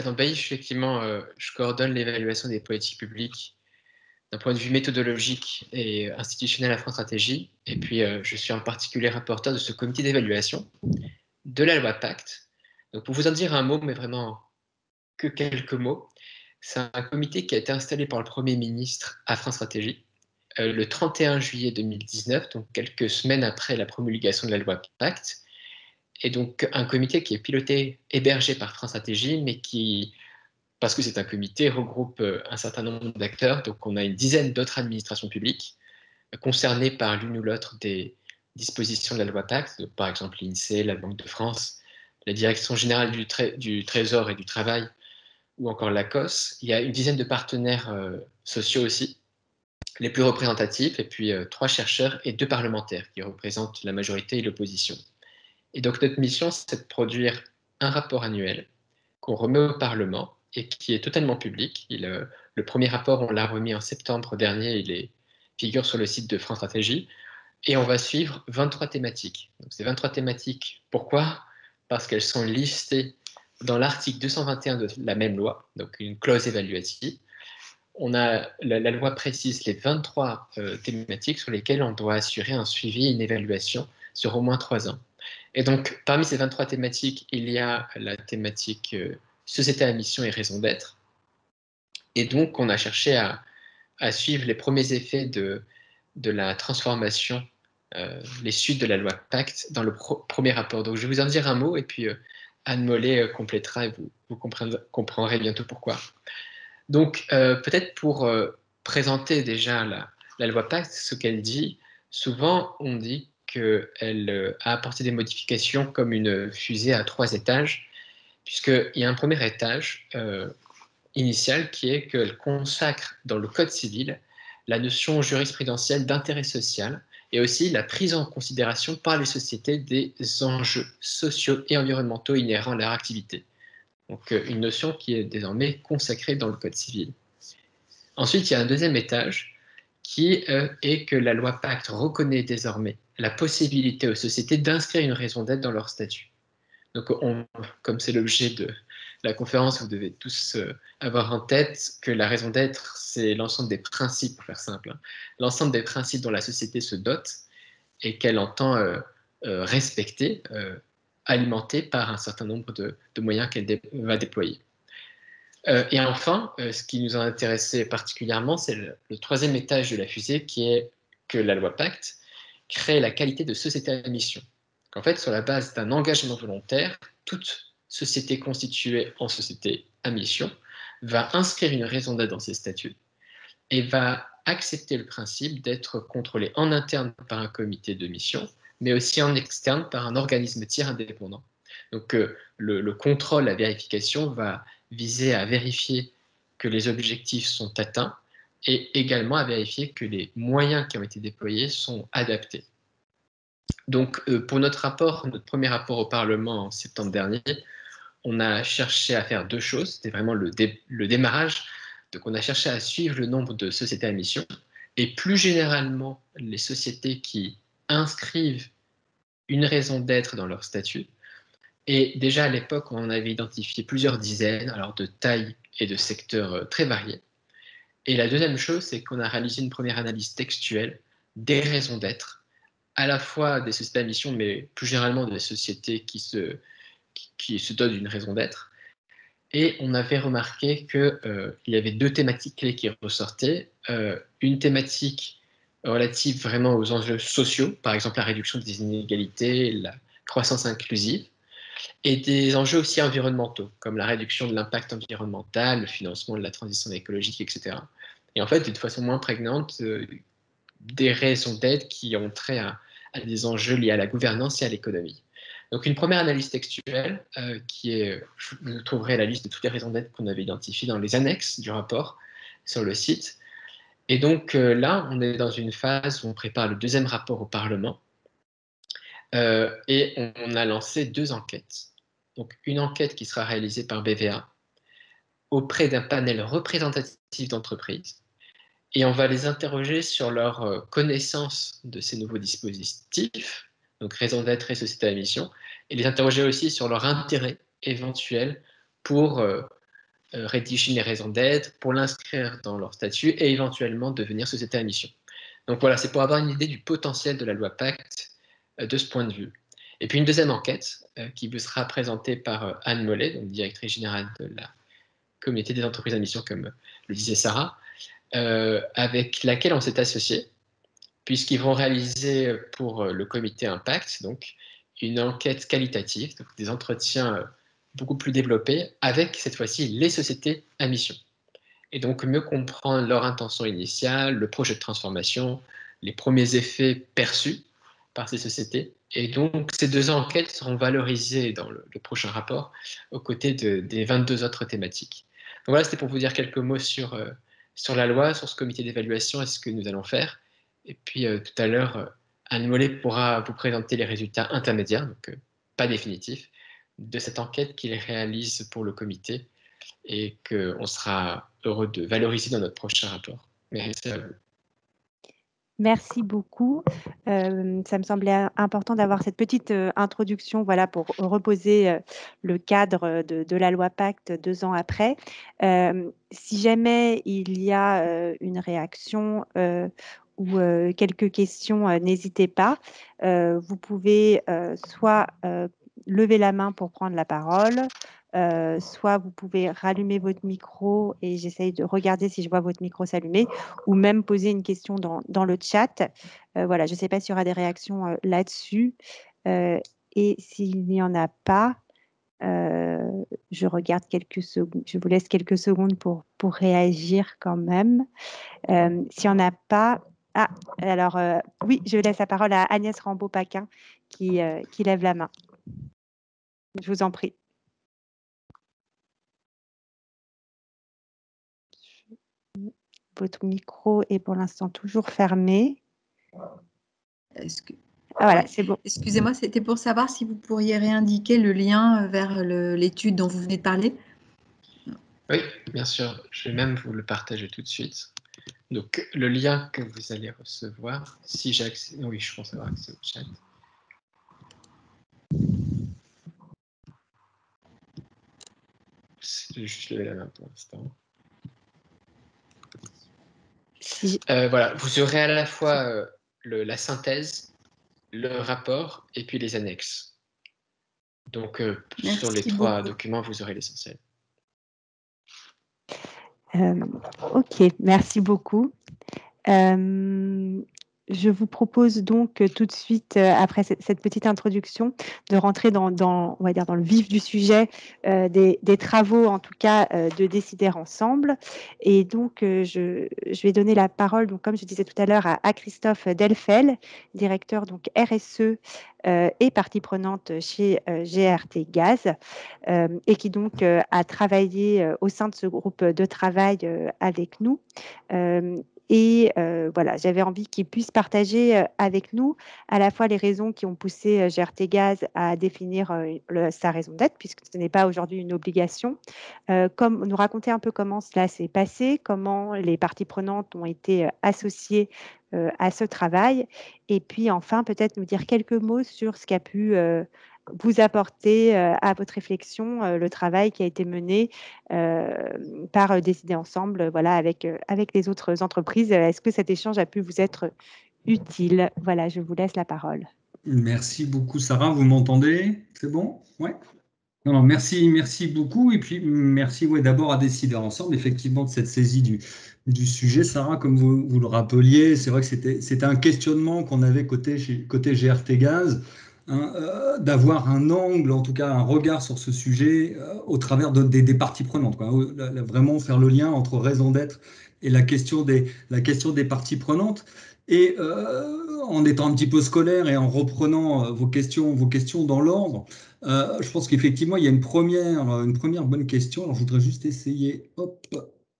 Dans BAIF, effectivement, je coordonne l'évaluation des politiques publiques d'un point de vue méthodologique et institutionnel à France Stratégie. Et puis, je suis en particulier rapporteur de ce comité d'évaluation de la loi Pacte. Donc, pour vous en dire un mot, mais vraiment que quelques mots, c'est un comité qui a été installé par le Premier ministre à France Stratégie le 31 juillet 2019, donc quelques semaines après la promulgation de la loi Pacte. Et donc, un comité qui est piloté, hébergé par France Stratégie, mais qui, parce que c'est un comité, regroupe un certain nombre d'acteurs. Donc, on a une dizaine d'autres administrations publiques concernées par l'une ou l'autre des dispositions de la loi Pacte, donc, par exemple l'INSEE, la Banque de France, la Direction générale du Trésor et du Travail, ou encore l'ACOS. Il y a une dizaine de partenaires sociaux aussi, les plus représentatifs, et puis 3 chercheurs et 2 parlementaires qui représentent la majorité et l'opposition. Et donc notre mission, c'est de produire un rapport annuel qu'on remet au Parlement et qui est totalement public. Le premier rapport, on l'a remis en septembre dernier, figure sur le site de France Stratégie, et on va suivre 23 thématiques. Donc ces 23 thématiques, pourquoi? Parce qu'elles sont listées dans l'article 221 de la même loi, donc une clause évaluative. La loi précise les 23 thématiques sur lesquelles on doit assurer un suivi et une évaluation sur au moins 3 ans. Et donc, parmi ces 23 thématiques, il y a la thématique société à mission et raison d'être. Et donc, on a cherché à suivre les premiers effets de la transformation, les suites de la loi Pacte dans le premier rapport. Donc, je vais vous en dire un mot et puis Anne Mollet complétera et vous comprendrez bientôt pourquoi. Donc, peut-être pour présenter déjà la loi Pacte, ce qu'elle dit, souvent on dit qu'elle a apporté des modifications comme une fusée à 3 étages, puisqu'il y a un premier étage initial qui est qu'elle consacre dans le Code civil la notion jurisprudentielle d'intérêt social et aussi la prise en considération par les sociétés des enjeux sociaux et environnementaux inhérents à leur activité. Donc une notion qui est désormais consacrée dans le Code civil. Ensuite, il y a un deuxième étage qui est que la loi Pacte reconnaît désormais la possibilité aux sociétés d'inscrire une raison d'être dans leur statut. Donc, comme c'est l'objet de la conférence, vous devez tous avoir en tête que la raison d'être, c'est l'ensemble des principes, pour faire simple, hein, l'ensemble des principes dont la société se dote et qu'elle entend respecter, alimenter par un certain nombre de moyens qu'elle va déployer. Et enfin, ce qui nous a intéressé particulièrement, c'est le troisième étage de la fusée, qui est que la loi Pacte crée la qualité de société à mission. En fait, sur la base d'un engagement volontaire, toute société constituée en société à mission va inscrire une raison d'être dans ses statuts et va accepter le principe d'être contrôlée en interne par un comité de mission, mais aussi en externe par un organisme tiers indépendant. Donc le contrôle, la vérification va viser à vérifier que les objectifs sont atteints et également à vérifier que les moyens qui ont été déployés sont adaptés. Donc pour notre premier rapport au Parlement en septembre dernier, on a cherché à faire 2 choses. C'était vraiment le démarrage. Donc on a cherché à suivre le nombre de sociétés à mission et plus généralement les sociétés qui inscrivent une raison d'être dans leur statut. Et déjà à l'époque, on en avait identifié plusieurs dizaines, alors de tailles et de secteurs très variés. Et la deuxième chose, c'est qu'on a réalisé une première analyse textuelle des raisons d'être, à la fois des sociétés à mission, mais plus généralement des sociétés qui se donnent d'une raison d'être. Et on avait remarqué qu'il y avait 2 thématiques clés qui ressortaient. Une thématique relative vraiment aux enjeux sociaux, par exemple la réduction des inégalités, la croissance inclusive, et des enjeux aussi environnementaux, comme la réduction de l'impact environnemental, le financement de la transition écologique, etc. Et en fait, de façon moins prégnante, des raisons d'être qui ont trait à des enjeux liés à la gouvernance et à l'économie. Donc une première analyse textuelle qui est, vous trouverez la liste de toutes les raisons d'être qu'on avait identifiées dans les annexes du rapport sur le site. Et donc là, on est dans une phase où on prépare le deuxième rapport au Parlement et on a lancé 2 enquêtes. Donc une enquête qui sera réalisée par BVA auprès d'un panel représentatif d'entreprises et on va les interroger sur leur connaissance de ces nouveaux dispositifs, donc raison d'être et société à mission, et les interroger aussi sur leur intérêt éventuel pour rédigent une raison d'être pour l'inscrire dans leur statut et éventuellement devenir société à mission. Donc voilà, c'est pour avoir une idée du potentiel de la loi Pacte de ce point de vue. Et puis une deuxième enquête qui vous sera présentée par Anne Mollet, donc directrice générale de la communauté des entreprises à mission, comme le disait Sarah, avec laquelle on s'est associé, puisqu'ils vont réaliser pour le comité Impact donc, une enquête qualitative, donc des entretiens beaucoup plus développés, avec cette fois-ci les sociétés à mission. Et donc mieux comprendre leur intention initiale, le projet de transformation, les premiers effets perçus par ces sociétés. Et donc ces deux enquêtes seront valorisées dans le prochain rapport aux côtés des 22 autres thématiques. Donc voilà, c'était pour vous dire quelques mots sur, sur la loi, sur ce comité d'évaluation et ce que nous allons faire. Et puis tout à l'heure, Anne Mollet pourra vous présenter les résultats intermédiaires, donc pas définitifs, de cette enquête qu'il réalise pour le comité et qu'on sera heureux de valoriser dans notre prochain rapport. Merci à vous. Merci beaucoup. Ça me semblait important d'avoir cette petite introduction, voilà, pour reposer le cadre de la loi Pacte 2 ans après. Si jamais il y a une réaction ou quelques questions, n'hésitez pas. Vous pouvez soit lever la main pour prendre la parole, soit vous pouvez rallumer votre micro et j'essaye de regarder si je vois votre micro s'allumer, ou même poser une question dans le chat. Voilà, je ne sais pas s'il y aura des réactions là-dessus. Et s'il n'y en a pas, je regarde quelques secondes. Je vous laisse quelques secondes pour réagir quand même. S'il n'y en a pas... Ah, alors oui, je laisse la parole à Agnès Rambaud-Paquin qui lève la main. Je vous en prie. Votre micro est pour l'instant toujours fermé. Ah, voilà, c'est bon. Excusez-moi, c'était pour savoir si vous pourriez réindiquer le lien vers l'étude dont vous venez de parler. Oui, bien sûr. Je vais même vous le partager tout de suite. Donc, le lien que vous allez recevoir, si j'ai accès... Oui, je pense avoir accès au chat. Je vais juste lever la main pour l'instant. Voilà, vous aurez à la fois la synthèse, le rapport et puis les annexes. Donc, sur les 3 documents, vous aurez l'essentiel. Ok, merci beaucoup. Je vous propose donc tout de suite, après cette petite introduction, de rentrer on va dire dans le vif du sujet des travaux, en tout cas, de Décider ensemble. Et donc, je vais donner la parole, donc, comme je disais tout à l'heure, à Christophe Delfel, directeur donc RSE et partie prenante chez GRT Gaz, et qui donc a travaillé au sein de ce groupe de travail avec nous. Et voilà, j'avais envie qu'il puisse partager avec nous à la fois les raisons qui ont poussé GRT Gaz à définir sa raison d'être, puisque ce n'est pas aujourd'hui une obligation, nous raconter un peu comment cela s'est passé, comment les parties prenantes ont été associées à ce travail, et puis enfin peut-être nous dire quelques mots sur ce qu'a pu vous apporter à votre réflexion le travail qui a été mené par Décider ensemble, voilà, avec les autres entreprises. Est-ce que cet échange a pu vous être utile? Voilà, je vous laisse la parole. Merci beaucoup, Sarah. Vous m'entendez? C'est bon? Ouais. Non, merci beaucoup. Et puis, merci d'abord à Décider ensemble, effectivement, de cette saisie du sujet. Sarah, comme vous le rappeliez, c'est vrai que c'était un questionnement qu'on avait côté GRT Gaz, hein, d'avoir un angle, en tout cas un regard sur ce sujet au travers des parties prenantes, quoi. Vraiment faire le lien entre raison d'être et la question des parties prenantes. Et en étant un petit peu scolaire et en reprenant vos questions dans l'ordre, je pense qu'effectivement, il y a une première bonne question. Alors, je voudrais juste essayer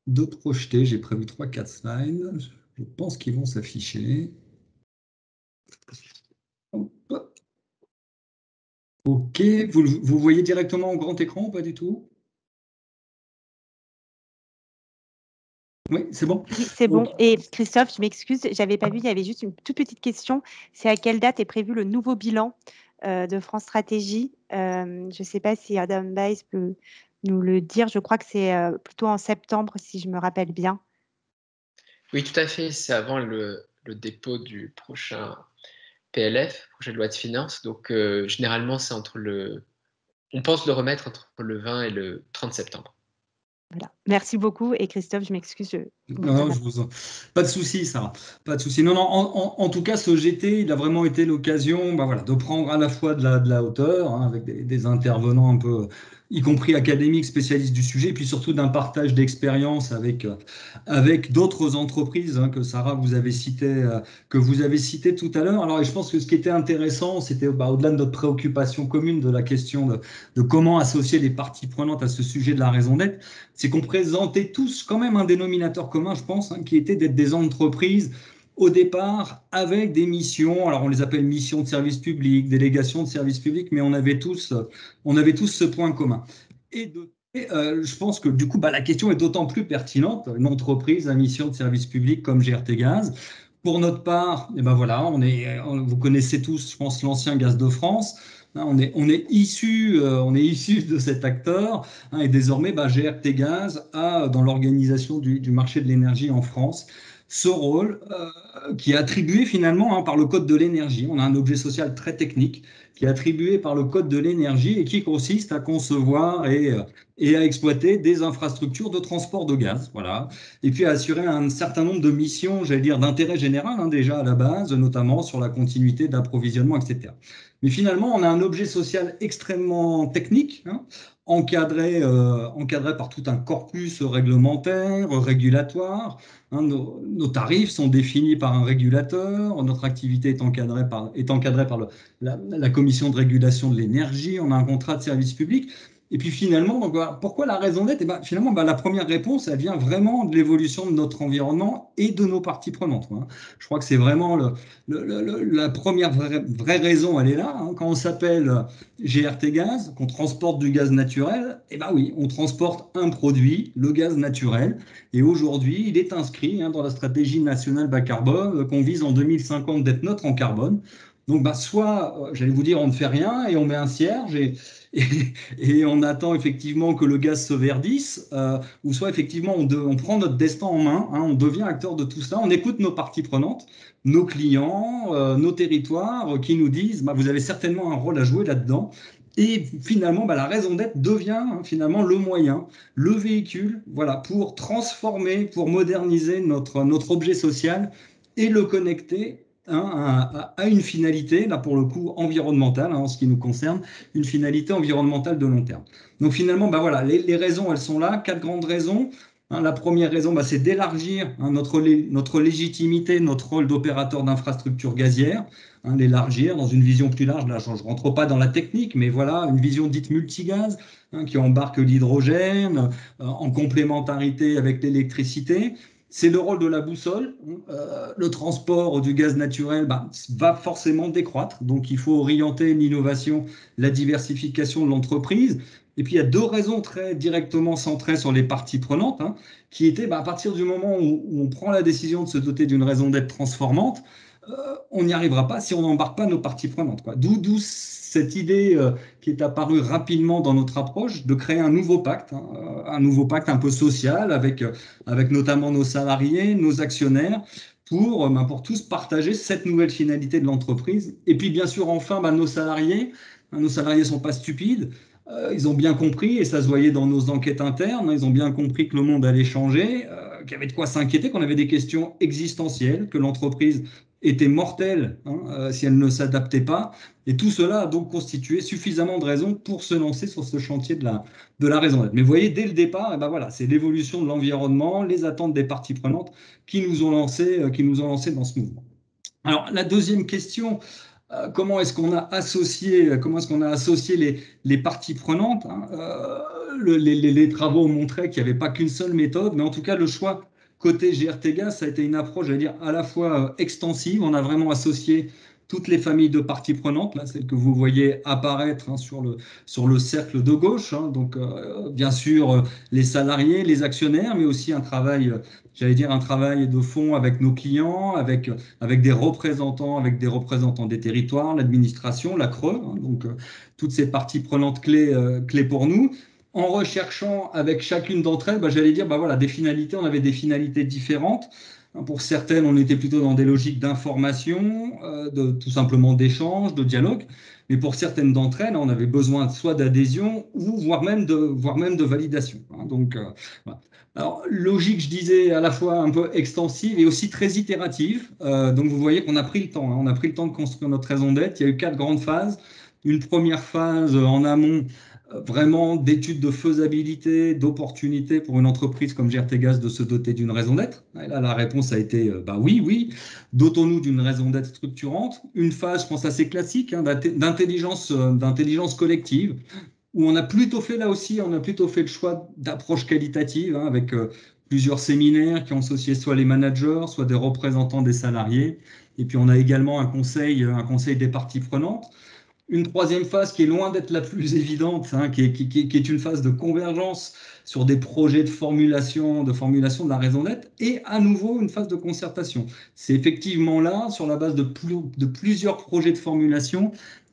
de projeter. J'ai prévu 3-4 slides. Je pense qu'ils vont s'afficher. OK. Vous voyez directement au grand écran ou pas du tout? Oui, c'est bon. Oui, c'est bon. Et Christophe, je m'excuse, j'avais pas vu, il y avait juste une toute petite question. C'est à quelle date est prévu le nouveau bilan de France Stratégie? Je ne sais pas si Adam Weiss peut nous le dire. Je crois que c'est plutôt en septembre, si je me rappelle bien. Oui, tout à fait. C'est avant le dépôt du prochain PLF, projet de loi de finances. Donc, généralement, c'est on pense le remettre entre le 20 et le 30 septembre. Voilà. Merci beaucoup. Et Christophe, je m'excuse. Non, pas de souci, Sarah. Pas de souci. Non, non, en tout cas, ce GT, il a vraiment été l'occasion voilà, de prendre à la fois de la hauteur, hein, avec des intervenants un peu, y compris académiques, spécialistes du sujet, et puis surtout d'un partage d'expérience avec d'autres entreprises, hein, que Sarah, que vous avez cité tout à l'heure. Alors, et je pense que ce qui était intéressant, c'était au-delà de notre préoccupation commune de la question de comment associer les parties prenantes à ce sujet de la raison d'être, c'est qu'on présentait tous quand même un dénominateur commun, je pense, hein, qui était d'être des entreprises au départ avec des missions, alors on les appelle missions de service public, délégations de service public, mais on avait tous ce point commun. Je pense que du coup, la question est d'autant plus pertinente, une entreprise à mission de service public comme GRT Gaz. Pour notre part, voilà, vous connaissez tous, je pense, l'ancien Gaz de France. On est issu de cet acteur, hein, et désormais, GRT Gaz a, dans l'organisation du marché de l'énergie en France, ce rôle qui est attribué finalement, hein, par le Code de l'énergie. On a un objet social très technique qui est attribué par le Code de l'énergie et qui consiste à concevoir et à exploiter des infrastructures de transport de gaz, voilà, et puis à assurer un certain nombre de missions, j'allais dire, d'intérêt général, hein, déjà à la base, notamment sur la continuité d'approvisionnement, etc. Mais finalement, on a un objet social extrêmement technique, hein, encadré par tout un corpus réglementaire, régulatoire. Hein, nos tarifs sont définis par un régulateur, notre activité est encadrée par la Commission de régulation de l'énergie, on a un contrat de service public. Et puis finalement, donc, pourquoi la raison d'être? Finalement, la première réponse, elle vient vraiment de l'évolution de notre environnement et de nos parties prenantes, hein. Je crois que c'est vraiment la première vraie raison, elle est là, hein. Quand on s'appelle GRT Gaz, qu'on transporte du gaz naturel, oui, on transporte un produit, le gaz naturel. Et aujourd'hui, il est inscrit, hein, dans la stratégie nationale bas carbone, qu'on vise en 2050 d'être neutre en carbone. Donc, soit, j'allais vous dire, on ne fait rien et on met un cierge et on attend effectivement que le gaz se verdisse, ou soit effectivement on prend notre destin en main, hein, on devient acteur de tout ça, on écoute nos parties prenantes, nos clients, nos territoires qui nous disent vous avez certainement un rôle à jouer là-dedans. Et finalement, la raison d'être devient, hein, finalement le moyen, le véhicule, voilà, pour transformer, pour moderniser notre objet social et le connecter, hein, à une finalité, là pour le coup environnementale, hein, en ce qui nous concerne, une finalité environnementale de long terme. Donc finalement, voilà, les raisons, elles sont là, 4 grandes raisons. Hein, la première raison, c'est d'élargir, hein, notre légitimité, notre rôle d'opérateur d'infrastructures gazières, hein, l'élargir dans une vision plus large. Là, je ne rentre pas dans la technique, mais voilà, une vision dite multigaz, hein, qui embarque l'hydrogène en complémentarité avec l'électricité. C'est le rôle de la boussole. Le transport du gaz naturel va forcément décroître, donc il faut orienter l'innovation, la diversification de l'entreprise. Et puis il y a 2 raisons très directement centrées sur les parties prenantes, hein, qui étaient à partir du moment où on prend la décision de se doter d'une raison d'être transformante, on n'y arrivera pas si on n'embarque pas nos parties prenantes, quoi. D'où cette idée qui est apparue rapidement dans notre approche de créer un nouveau pacte, hein, un peu social avec notamment nos salariés, nos actionnaires, pour tous partager cette nouvelle finalité de l'entreprise. Et puis bien sûr, enfin, nos salariés ne sont pas stupides. Ils ont bien compris, et ça se voyait dans nos enquêtes internes, ils ont bien compris que le monde allait changer, qu'il y avait de quoi s'inquiéter, qu'on avait des questions existentielles, que l'entreprise était mortelle, hein, si elle ne s'adaptait pas. Et tout cela a donc constitué suffisamment de raisons pour se lancer sur ce chantier de la raison d'être. Mais vous voyez, dès le départ, voilà, c'est l'évolution de l'environnement, les attentes des parties prenantes qui nous ont lancés dans ce mouvement. Alors, la deuxième question, comment est-ce qu'on a associé les parties prenantes, hein, les travaux ont montré qu'il n'y avait pas qu'une seule méthode, mais en tout cas, le choix côté GRT Gaz, ça a été une approche, j'allais dire, à la fois extensive. On a vraiment associé toutes les familles de parties prenantes, là, celles que vous voyez apparaître hein, sur le cercle de gauche. Hein. Donc, bien sûr, les salariés, les actionnaires, mais aussi un travail, j'allais dire un travail de fond avec nos clients, avec des représentants des territoires, l'administration, la CRE. Hein. Donc, toutes ces parties prenantes clés pour nous. En recherchant avec chacune d'entre elles, j'allais dire, voilà, des finalités, on avait des finalités différentes. Pour certaines, on était plutôt dans des logiques d'information, tout simplement d'échange, de dialogue. Mais pour certaines d'entre elles, on avait besoin soit d'adhésion ou voire même de validation. Donc, voilà. Alors, logique, je disais, à la fois un peu extensive et aussi très itérative. Donc, vous voyez qu'on a pris le temps. Hein. On a pris le temps de construire notre raison d'être. Il y a eu 4 grandes phases. Une première phase en amont, vraiment d'études de faisabilité, d'opportunité pour une entreprise comme GRTgaz de se doter d'une raison d'être. Et là, la réponse a été oui. Dotons-nous d'une raison d'être structurante. Une phase, je pense, assez classique hein, d'intelligence collective, où on a plutôt fait le choix d'approche qualitative hein, avec plusieurs séminaires qui ont associé soit les managers, soit des représentants des salariés. Et puis, on a également un conseil des parties prenantes. Une troisième phase qui est loin d'être la plus évidente, hein, qui est une phase de convergence sur des projets de formulation de la raison d'être, et à nouveau une phase de concertation. C'est effectivement là, sur la base de plusieurs projets de formulation,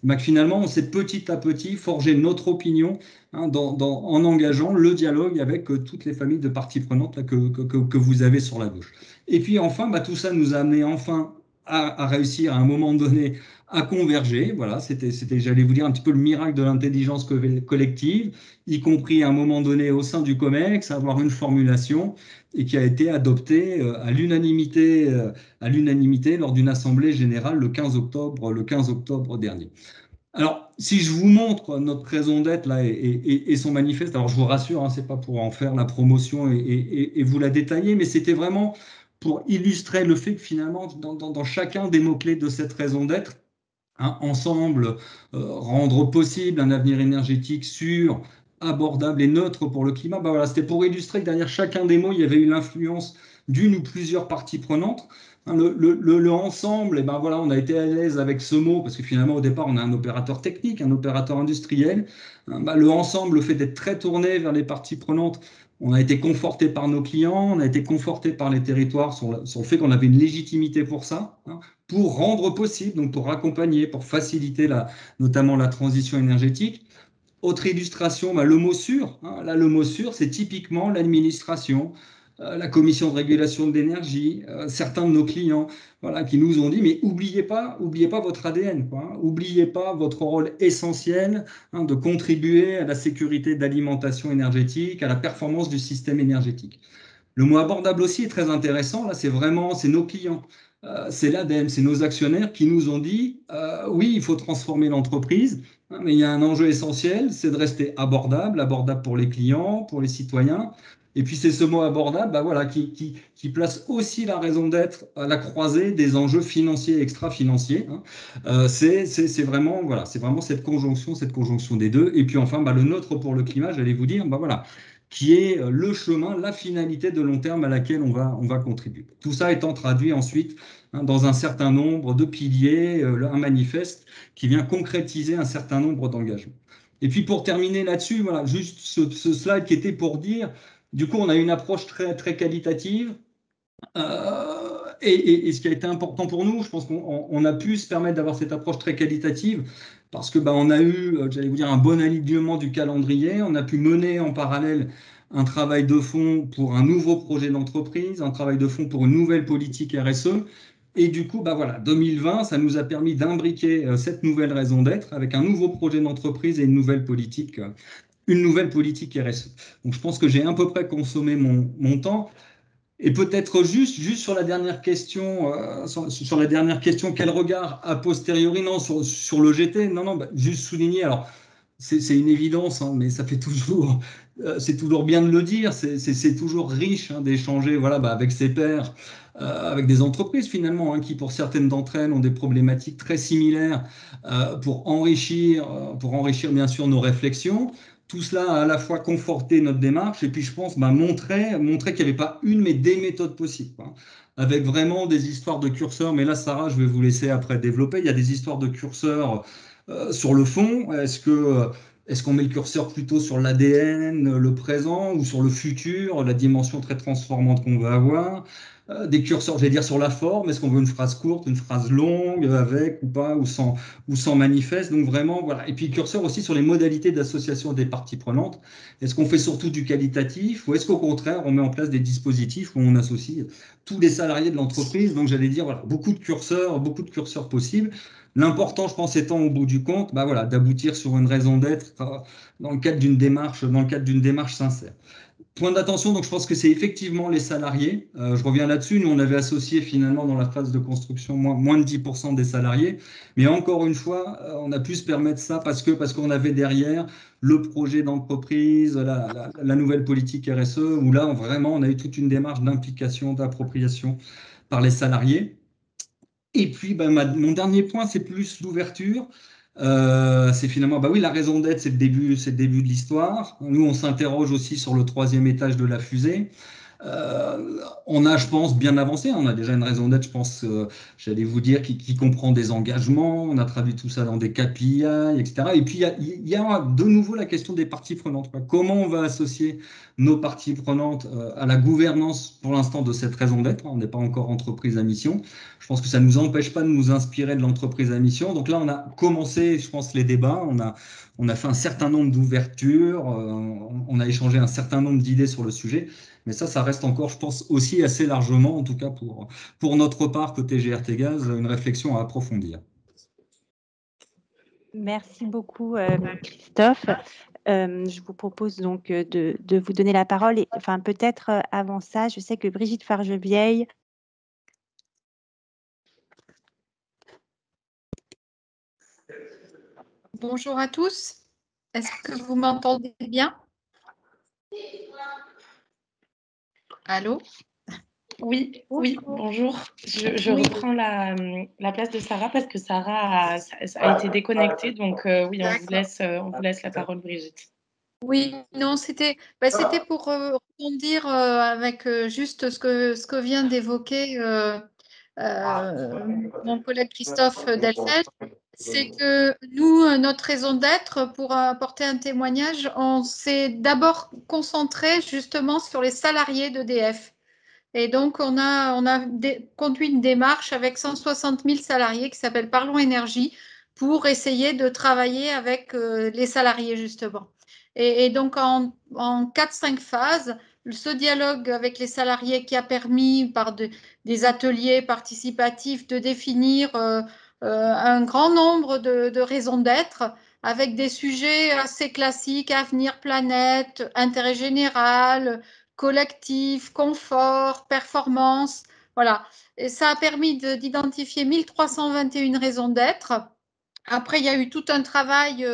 que finalement on s'est petit à petit forgé notre opinion hein, en engageant le dialogue avec toutes les familles de parties prenantes là, que vous avez sur la gauche. Et puis enfin, tout ça nous a amené enfin à réussir à un moment donné à converger. Voilà, c'était, j'allais vous dire, un petit peu le miracle de l'intelligence collective, y compris à un moment donné au sein du COMEX, avoir une formulation et qui a été adoptée à l'unanimité lors d'une assemblée générale le 15 octobre dernier. Alors, si je vous montre notre raison d'être là et son manifeste, alors je vous rassure, hein, c'est pas pour en faire la promotion et vous la détailler, mais c'était vraiment pour illustrer le fait que finalement, dans chacun des mots-clés de cette raison d'être, hein, ensemble, rendre possible un avenir énergétique sûr, abordable et neutre pour le climat, voilà, c'était pour illustrer que derrière chacun des mots, il y avait eu l'influence d'une ou plusieurs parties prenantes. Hein, le ensemble, et voilà, on a été à l'aise avec ce mot parce que finalement, au départ, on a un opérateur technique, un opérateur industriel. Hein, le ensemble, le fait d'être très tourné vers les parties prenantes, on a été conforté par nos clients, on a été conforté par les territoires sur le fait qu'on avait une légitimité pour ça, hein, pour rendre possible, donc pour accompagner, pour faciliter notamment la transition énergétique. Autre illustration, le mot sûr. Hein, là, le mot sûr, c'est typiquement l'administration, la commission de régulation de l'énergie, certains de nos clients, voilà, qui nous ont dit, mais oubliez pas votre ADN, quoi, hein, oubliez pas votre rôle essentiel hein, de contribuer à la sécurité d'alimentation énergétique, à la performance du système énergétique. Le mot abordable aussi est très intéressant. Là, c'est nos clients, c'est l'ADEME, c'est nos actionnaires qui nous ont dit oui, il faut transformer l'entreprise, hein, mais il y a un enjeu essentiel, c'est de rester abordable pour les clients, pour les citoyens. Et puis c'est ce mot abordable, voilà, qui place aussi la raison d'être à la croisée des enjeux financiers et extra-financiers. Hein. C'est vraiment cette conjonction des deux. Et puis enfin, le nôtre pour le climat, j'allais vous dire, voilà, qui est le chemin, la finalité de long terme à laquelle on va contribuer. Tout ça étant traduit ensuite hein, dans un certain nombre de piliers, un manifeste qui vient concrétiser un certain nombre d'engagements. Et puis pour terminer là-dessus, voilà, juste ce slide qui était pour dire, du coup, on a une approche très, très qualitative. Et ce qui a été important pour nous, je pense qu'on a pu se permettre d'avoir cette approche très qualitative parce que on a eu, j'allais vous dire, un bon alignement du calendrier. On a pu mener en parallèle un travail de fond pour un nouveau projet d'entreprise, un travail de fond pour une nouvelle politique RSE. Et du coup, voilà, 2020, ça nous a permis d'imbriquer cette nouvelle raison d'être avec un nouveau projet d'entreprise et une nouvelle politique RSE. Donc, je pense que j'ai à peu près consommé mon temps. Et peut-être juste sur la dernière question, quel regard a posteriori, non, sur le GT, non, juste souligner, alors c'est une évidence, hein, mais ça fait toujours, c'est toujours bien de le dire, c'est toujours riche hein, d'échanger, voilà, avec ses pairs, avec des entreprises finalement, hein, qui pour certaines d'entre elles ont des problématiques très similaires pour enrichir bien sûr nos réflexions. Tout cela a à la fois conforté notre démarche et puis je pense montrer qu'il n'y avait pas une mais des méthodes possibles. Quoi. avec vraiment des histoires de curseurs. Mais là, Sarah, je vais vous laisser après développer. Il y a des histoires de curseurs sur le fond. Est-ce qu'on met le curseur plutôt sur l'ADN, le présent, ou sur le futur, la dimension très transformante qu'on va avoir? Des curseurs, j'allais dire sur la forme, est-ce qu'on veut une phrase courte, une phrase longue, avec ou pas, ou sans manifeste? Donc vraiment, voilà. Et puis curseur aussi sur les modalités d'association des parties prenantes. Est-ce qu'on fait surtout du qualitatif, ou est-ce qu'au contraire, on met en place des dispositifs où on associe tous les salariés de l'entreprise? Donc j'allais dire, voilà, beaucoup de curseurs possibles. L'important, je pense, étant au bout du compte, bah voilà, d'aboutir sur une raison d'être dans le cadre d'une démarche sincère. Point d'attention, donc je pense que c'est effectivement les salariés. Je reviens là-dessus. Nous, on avait associé finalement dans la phase de construction moins de 10% des salariés. Mais encore une fois, on a pu se permettre ça parce qu'on avait derrière le projet d'entreprise, la nouvelle politique RSE, où là, vraiment, on a eu toute une démarche d'implication, d'appropriation par les salariés. Et puis, mon dernier point, c'est plus l'ouverture. C'est finalement, bah oui, la raison d'être, c'est le début de l'histoire. Nous, on s'interroge aussi sur le 3e étage de la fusée. On a, je pense, bien avancé. On a déjà une raison d'être, je pense, j'allais vous dire, qui comprend des engagements. On a traduit tout ça dans des KPI, etc. Et puis, il y a de nouveau la question des parties prenantes. Comment on va associer nos parties prenantes à la gouvernance, pour l'instant, de cette raison d'être? On n'est pas encore entreprise à mission. Je pense que ça ne nous empêche pas de nous inspirer de l'entreprise à mission. Donc là, on a commencé, je pense, les débats. On a fait un certain nombre d'ouvertures. On a échangé un certain nombre d'idées sur le sujet. Mais ça reste encore, je pense, aussi assez largement, en tout cas pour notre part, côté GRT Gaz, une réflexion à approfondir. Merci beaucoup, Christophe. Je vous propose donc de vous donner la parole. Et, enfin, peut-être avant ça, je sais que Brigitte Fargevieille. Bonjour à tous. Est-ce que vous m'entendez bien? Allô? Oui, bonjour. Je reprends la place de Sarah parce que Sarah a été déconnectée. Donc oui, on vous laisse la parole, Brigitte. Oui, non, c'était pour rebondir avec juste ce que vient d'évoquer mon collègue Christophe Delfeld. C'est que nous, notre raison d'être, pour apporter un témoignage, on s'est d'abord concentré justement sur les salariés d'EDF. Et donc, on a conduit une démarche avec 160 000 salariés qui s'appelle Parlons Énergie pour essayer de travailler avec les salariés, justement. Et donc, en 4-5 phases, ce dialogue avec les salariés qui a permis, par des ateliers participatifs, de définir un grand nombre de raisons d'être, avec des sujets assez classiques, avenir, planète, intérêt général, collectif, confort, performance. Voilà. Et ça a permis d'identifier 1321 raisons d'être. Après, il y a eu tout un travail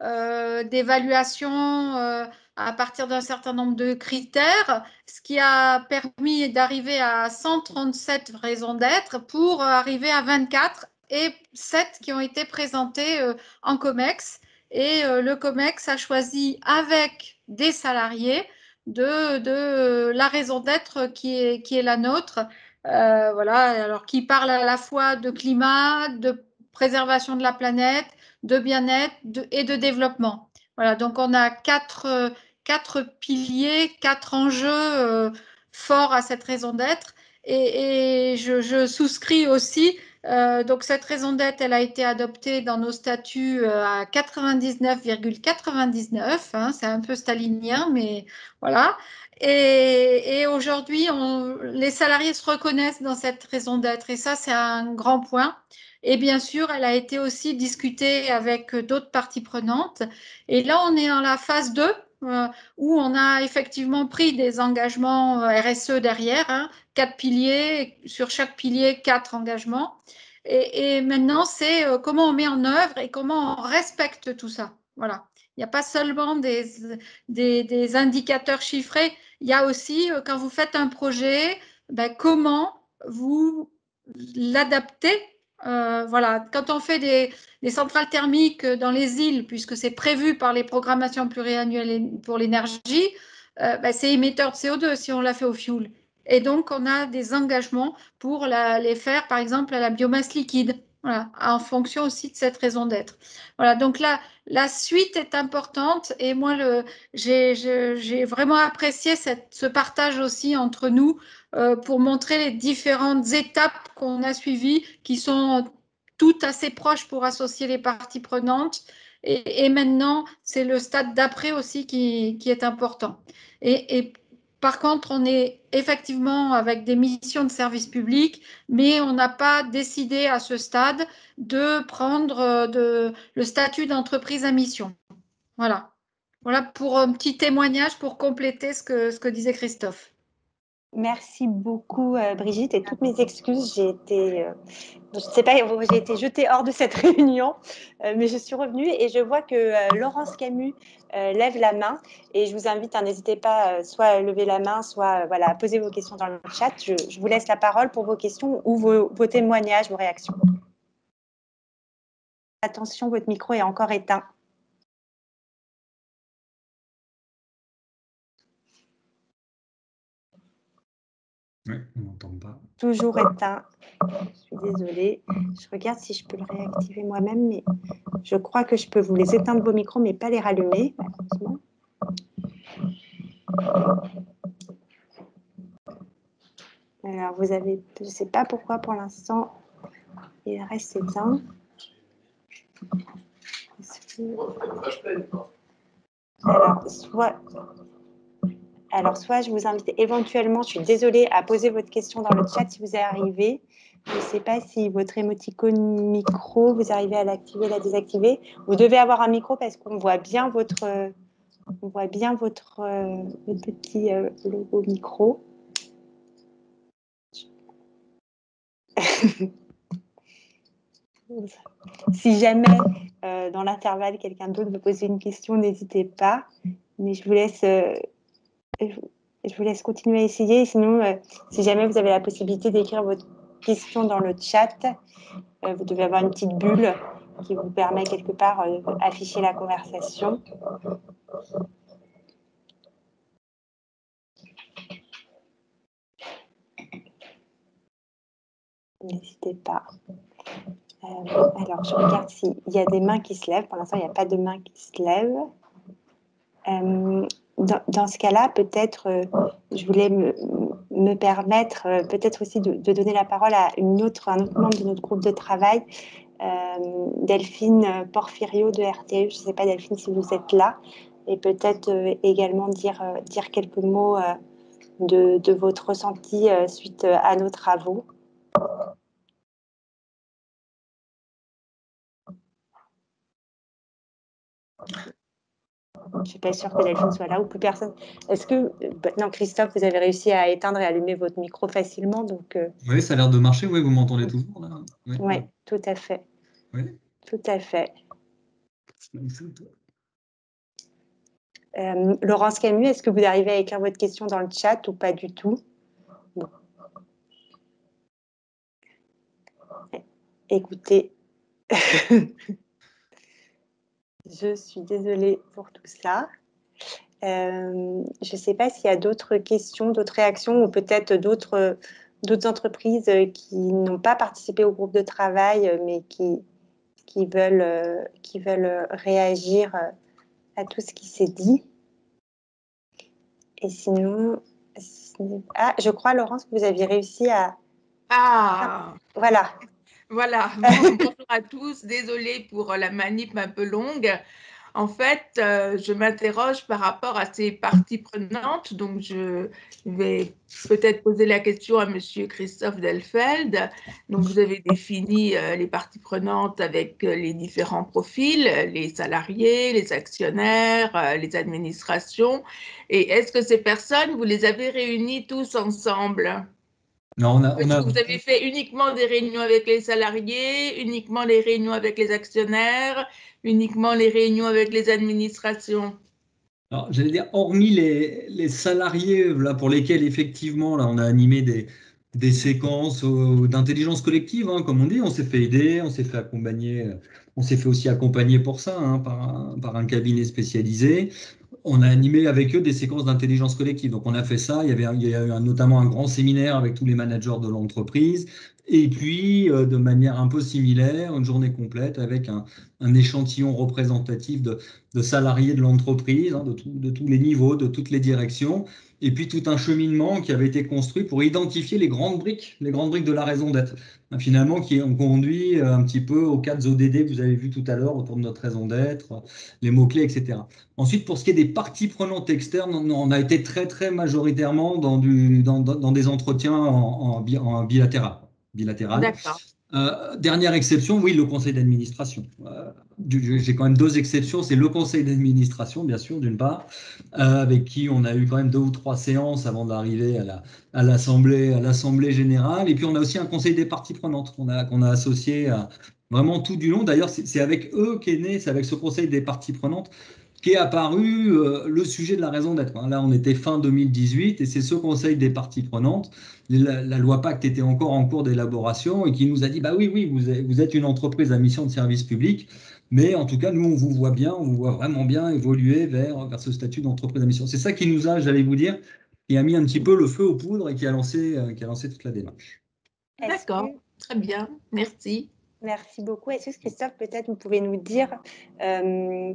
d'évaluation à partir d'un certain nombre de critères, ce qui a permis d'arriver à 137 raisons d'être pour arriver à 24 et 7 qui ont été présentées en COMEX. Et le COMEX a choisi avec des salariés de la raison d'être qui est la nôtre. Voilà, alors qui parle à la fois de climat, de préservation de la planète, de bien-être et de développement. Voilà, donc on a quatre piliers, 4 enjeux forts à cette raison d'être. Et je souscris aussi. Donc cette raison d'être, elle a été adoptée dans nos statuts à 99,99. Hein, c'est un peu stalinien, mais voilà. Et aujourd'hui, les salariés se reconnaissent dans cette raison d'être. Et ça, c'est un grand point. Et bien sûr, elle a été aussi discutée avec d'autres parties prenantes. Et là, on est dans la phase 2, où on a effectivement pris des engagements RSE derrière, hein, 4 piliers, sur chaque pilier, 4 engagements. Et maintenant, c'est comment on met en œuvre et comment on respecte tout ça. Voilà. Il n'y a pas seulement des indicateurs chiffrés, il y a aussi, quand vous faites un projet, comment vous l'adaptez. Voilà. Quand on fait des centrales thermiques dans les îles, puisque c'est prévu par les programmations pluriannuelles pour l'énergie, c'est émetteur de CO2 si on l'a fait au fioul. Et donc, on a des engagements pour les faire, par exemple, à la biomasse liquide. Voilà, en fonction aussi de cette raison d'être. Voilà, donc là, la suite est importante et moi, j'ai vraiment apprécié ce partage aussi entre nous pour montrer les différentes étapes qu'on a suivies qui sont toutes assez proches pour associer les parties prenantes. Et maintenant, c'est le stade d'après aussi qui est important. Et par contre, on est effectivement avec des missions de service public, mais on n'a pas décidé à ce stade de prendre le statut d'entreprise à mission. Voilà. Voilà pour un petit témoignage pour compléter ce que disait Christophe. Merci beaucoup, Brigitte, et toutes mes excuses. J'ai été, je ne sais pas, j'ai été jetée hors de cette réunion, mais je suis revenue et je vois que Laurence Camus lève la main. Et je vous invite, n'hésitez pas, soit à lever la main, soit voilà, à poser vos questions dans le chat. Je vous laisse la parole pour vos questions ou vos témoignages, vos réactions. Attention, votre micro est encore éteint. Oui, on n'entend pas. Toujours éteint. Je suis désolée. Je regarde si je peux le réactiver moi-même, mais je crois que je peux vous les éteindre vos micros, mais pas les rallumer, malheureusement. Alors, vous avez, je ne sais pas pourquoi pour l'instant, il reste éteint. Alors, soit je vous invite éventuellement, je suis désolée, à poser votre question dans le chat si vous y arrivez. Je ne sais pas si votre émoticône micro, vous arrivez à l'activer, la désactiver. Vous devez avoir un micro parce qu'on voit bien votre petit logo micro. Si jamais, dans l'intervalle, quelqu'un d'autre veut poser une question, n'hésitez pas. Mais je vous laisse continuer à essayer. Sinon, si jamais vous avez la possibilité d'écrire votre question dans le chat, vous devez avoir une petite bulle qui vous permet quelque part d'afficher la conversation. N'hésitez pas. Alors, je regarde s'il y a des mains qui se lèvent. Pour l'instant, il n'y a pas de mains qui se lèvent. Dans ce cas-là, peut-être, je voulais me permettre peut-être aussi de donner la parole à un autre membre de notre groupe de travail, Delphine Porfirio de RTE. Je ne sais pas, Delphine, si vous êtes là, et peut-être également dire quelques mots de votre ressenti suite à nos travaux. Je ne suis pas sûre que Delphine soit là ou plus personne. Est-ce que, non, Christophe, vous avez réussi à éteindre et allumer votre micro facilement, donc. Oui, ça a l'air de marcher. Oui, vous m'entendez toujours là? Oui, tout à fait. Oui. Tout à fait. Laurence Camus, est-ce que vous arrivez à écrire votre question dans le chat ou pas du tout? Bon. Écoutez, je suis désolée pour tout ça. Je ne sais pas s'il y a d'autres questions, d'autres réactions ou peut-être d'autres entreprises qui n'ont pas participé au groupe de travail mais qui veulent réagir à tout ce qui s'est dit. Et sinon, je crois, Laurence, que vous aviez réussi à... Ah, voilà. Voilà. Bonjour à tous. Désolée pour la manip un peu longue. En fait, je m'interroge par rapport à ces parties prenantes. Donc, je vais peut-être poser la question à Monsieur Christophe Delfeld. Donc, vous avez défini les parties prenantes avec les différents profils, les salariés, les actionnaires, les administrations. Et est-ce que ces personnes, vous les avez réunies tous ensemble? Non, Vous avez fait uniquement des réunions avec les salariés, uniquement les réunions avec les actionnaires, uniquement les réunions avec les administrations? Alors, j'allais dire, hormis les salariés là, pour lesquels effectivement là, on a animé des séquences d'intelligence collective, hein, comme on dit, on s'est fait aider, on s'est fait accompagner, on s'est fait aussi accompagner pour ça par un cabinet spécialisé. on a animé avec eux des séquences d'intelligence collective. Donc, on a fait ça. Il y a eu notamment un grand séminaire avec tous les managers de l'entreprise. Et puis, de manière un peu similaire, une journée complète avec un échantillon représentatif de salariés de l'entreprise, hein, de tous les niveaux, de toutes les directions. Et puis, tout un cheminement qui avait été construit pour identifier les grandes briques de la raison d'être. Finalement, qui ont conduit un petit peu aux 4 ODD que vous avez vu tout à l'heure autour de notre raison d'être, les mots-clés, etc. Ensuite, pour ce qui est des parties prenantes externes, on a été très, très majoritairement dans des entretiens en bilatéral. D'accord. Dernière exception, oui, le conseil d'administration. J'ai quand même 2 exceptions. C'est le conseil d'administration, bien sûr, d'une part, avec qui on a eu quand même 2 ou 3 séances avant d'arriver à l'Assemblée générale. Et puis, on a aussi un conseil des parties prenantes qu'on a associé vraiment tout du long. D'ailleurs, c'est avec eux qu'est né, c'est avec ce conseil des parties prenantes qu'est apparu le sujet de la raison d'être. Là, on était fin 2018 et c'est ce conseil des parties prenantes. La loi Pacte était encore en cours d'élaboration et qui nous a dit, bah oui, vous êtes une entreprise à mission de service public, mais en tout cas, nous, on vous voit vraiment bien évoluer vers ce statut d'entreprise à mission. C'est ça qui nous a, j'allais vous dire, qui a mis un petit peu le feu aux poudres et qui a lancé toute la démarche. D'accord, très bien, merci. Merci beaucoup. Est-ce que Christophe, peut-être vous pouvez nous dire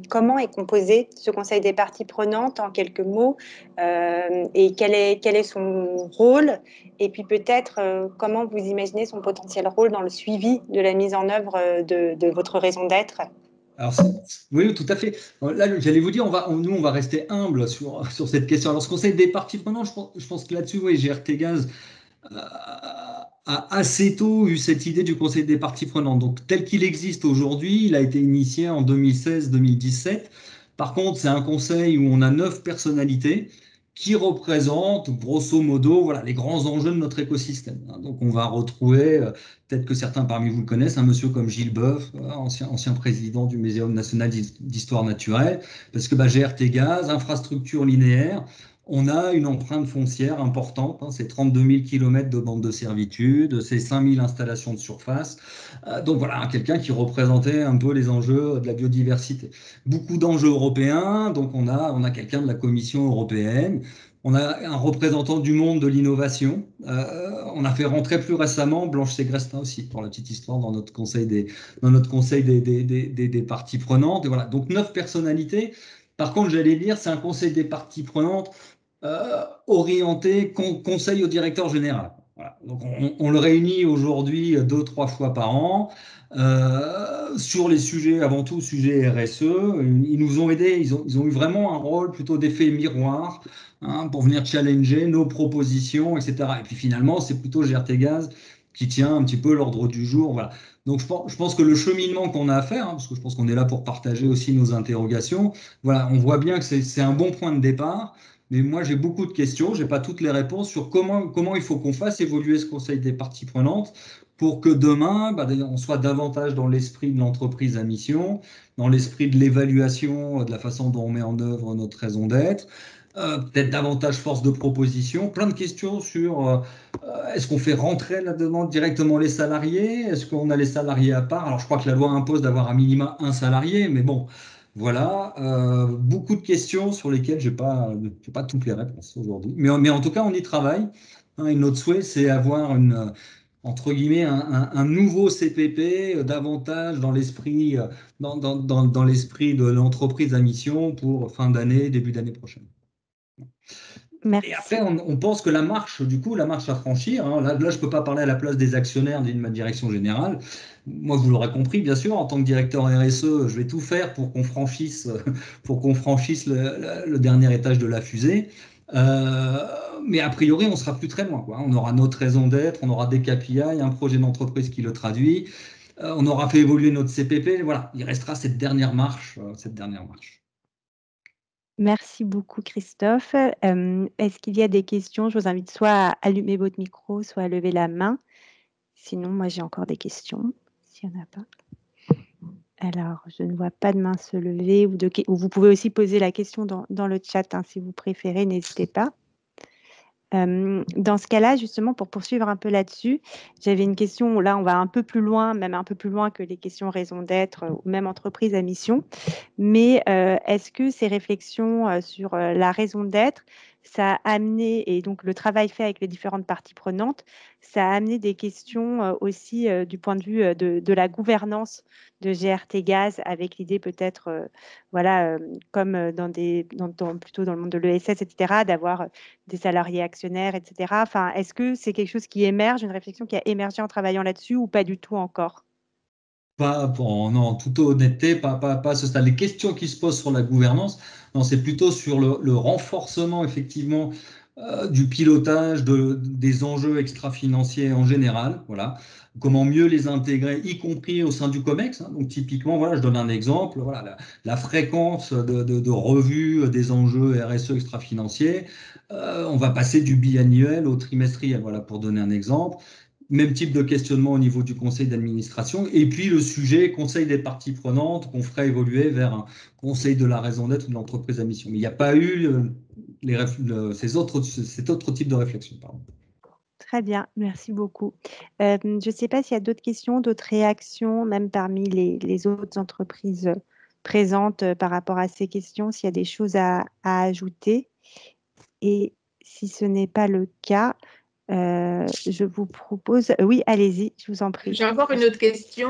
comment est composé ce conseil des parties prenantes en quelques mots et quel est son rôle et puis peut-être comment vous imaginez son potentiel rôle dans le suivi de la mise en œuvre de votre raison d'être? Alors, oui, tout à fait. Là, j'allais vous dire, nous, on va rester humble sur cette question. Alors, ce conseil des parties prenantes, je pense que là-dessus, oui, GRT Gaz a assez tôt eu cette idée du conseil des parties prenantes. Donc, tel qu'il existe aujourd'hui, il a été initié en 2016-2017. Par contre, c'est un conseil où on a 9 personnalités qui représentent, grosso modo, voilà, les grands enjeux de notre écosystème. Donc, on va retrouver, peut-être que certains parmi vous le connaissent, un monsieur comme Gilles Boeuf, ancien président du Muséum national d'histoire naturelle, parce que GRT Gaz, infrastructure linéaire, on a une empreinte foncière importante, hein, c'est 32 000 km de bande de servitude, c'est 5 000 installations de surface. Donc voilà, quelqu'un qui représentait un peu les enjeux de la biodiversité. Beaucoup d'enjeux européens, donc on a quelqu'un de la Commission européenne. On a un représentant du monde de l'innovation. On a fait rentrer plus récemment Blanche Ségrestin aussi, pour la petite histoire, dans notre conseil des parties prenantes. Et voilà, donc 9 personnalités. Par contre, j'allais dire, c'est un conseil des parties prenantes orienté conseil au directeur général. Voilà. Donc on le réunit aujourd'hui 2-3 fois par an sur les sujets, avant tout sujets RSE. Ils nous ont aidés, ils ont eu vraiment un rôle plutôt d'effet miroir, hein, pour venir challenger nos propositions, etc. Et puis finalement, c'est plutôt GRT Gaz qui tient un petit peu l'ordre du jour. Voilà. Donc je pense que le cheminement qu'on a à faire, hein, parce que je pense qu'on est là pour partager aussi nos interrogations, voilà, on voit bien que c'est un bon point de départ. Mais moi, j'ai beaucoup de questions, je n'ai pas toutes les réponses sur comment il faut qu'on fasse évoluer ce conseil des parties prenantes pour que demain, on soit davantage dans l'esprit de l'entreprise à mission, dans l'esprit de l'évaluation de la façon dont on met en œuvre notre raison d'être, peut-être davantage force de proposition, plein de questions sur est-ce qu'on fait rentrer là-dedans directement les salariés, est-ce qu'on a les salariés à part? Alors, je crois que la loi impose d'avoir à minima un salarié, mais bon, voilà, beaucoup de questions sur lesquelles je n'ai pas toutes les réponses aujourd'hui. Mais en tout cas, on y travaille. Hein, et notre souhait, c'est avoir entre guillemets, un nouveau CPP davantage dans l'esprit dans l'esprit de l'entreprise à mission pour fin d'année, début d'année prochaine. Merci. Et après, on pense que la marche à franchir, hein, là, je ne peux pas parler à la place des actionnaires d'une direction générale. Moi, vous l'aurez compris, bien sûr, en tant que directeur RSE, je vais tout faire pour qu'on franchisse le dernier étage de la fusée. Mais a priori, on ne sera plus très loin, quoi. On aura notre raison d'être, on aura des KPI, un projet d'entreprise qui le traduit. On aura fait évoluer notre CPP. Voilà, il restera cette dernière marche. Merci beaucoup, Christophe. Est-ce qu'il y a des questions? Je vous invite soit à allumer votre micro, soit à lever la main. Sinon, moi, j'ai encore des questions, s'il n'y en a pas. Alors, je ne vois pas de main se lever. Ou vous pouvez aussi poser la question dans le chat, hein, si vous préférez, n'hésitez pas. Dans ce cas-là, justement, pour poursuivre un peu là-dessus, j'avais une question, là on va un peu plus loin, même un peu plus loin que les questions raison d'être ou même entreprise à mission, mais est-ce que ces réflexions sur la raison d'être, ça a amené, et donc le travail fait avec les différentes parties prenantes, ça a amené des questions aussi du point de vue de la gouvernance de GRT Gaz, avec l'idée peut-être, voilà, comme plutôt dans le monde de l'ESS, etc., d'avoir des salariés actionnaires, etc. Enfin, est-ce que c'est quelque chose qui émerge, une réflexion qui a émergé en travaillant là-dessus ou pas du tout encore? Pas, non, en toute honnêteté, pas à ce stade. Les questions qui se posent sur la gouvernance, non, c'est plutôt sur le renforcement, effectivement, du pilotage des enjeux extra-financiers en général. Voilà. Comment mieux les intégrer, y compris au sein du COMEX. Hein. Donc, typiquement, voilà, je donne un exemple. Voilà, la fréquence de revue des enjeux RSE extra-financiers. On va passer du biannuel au trimestriel, voilà, pour donner un exemple. Même type de questionnement au niveau du conseil d'administration. Et puis le sujet conseil des parties prenantes qu'on ferait évoluer vers un conseil de la raison d'être de l'entreprise à mission. Mais il n'y a pas eu cet autre type de réflexion. Pardon. Très bien, merci beaucoup. Je ne sais pas s'il y a d'autres questions, d'autres réactions, même parmi les autres entreprises présentes par rapport à ces questions, s'il y a des choses à ajouter. Et si ce n'est pas le cas, je vous propose... Oui, allez-y, je vous en prie. J'ai encore une autre question,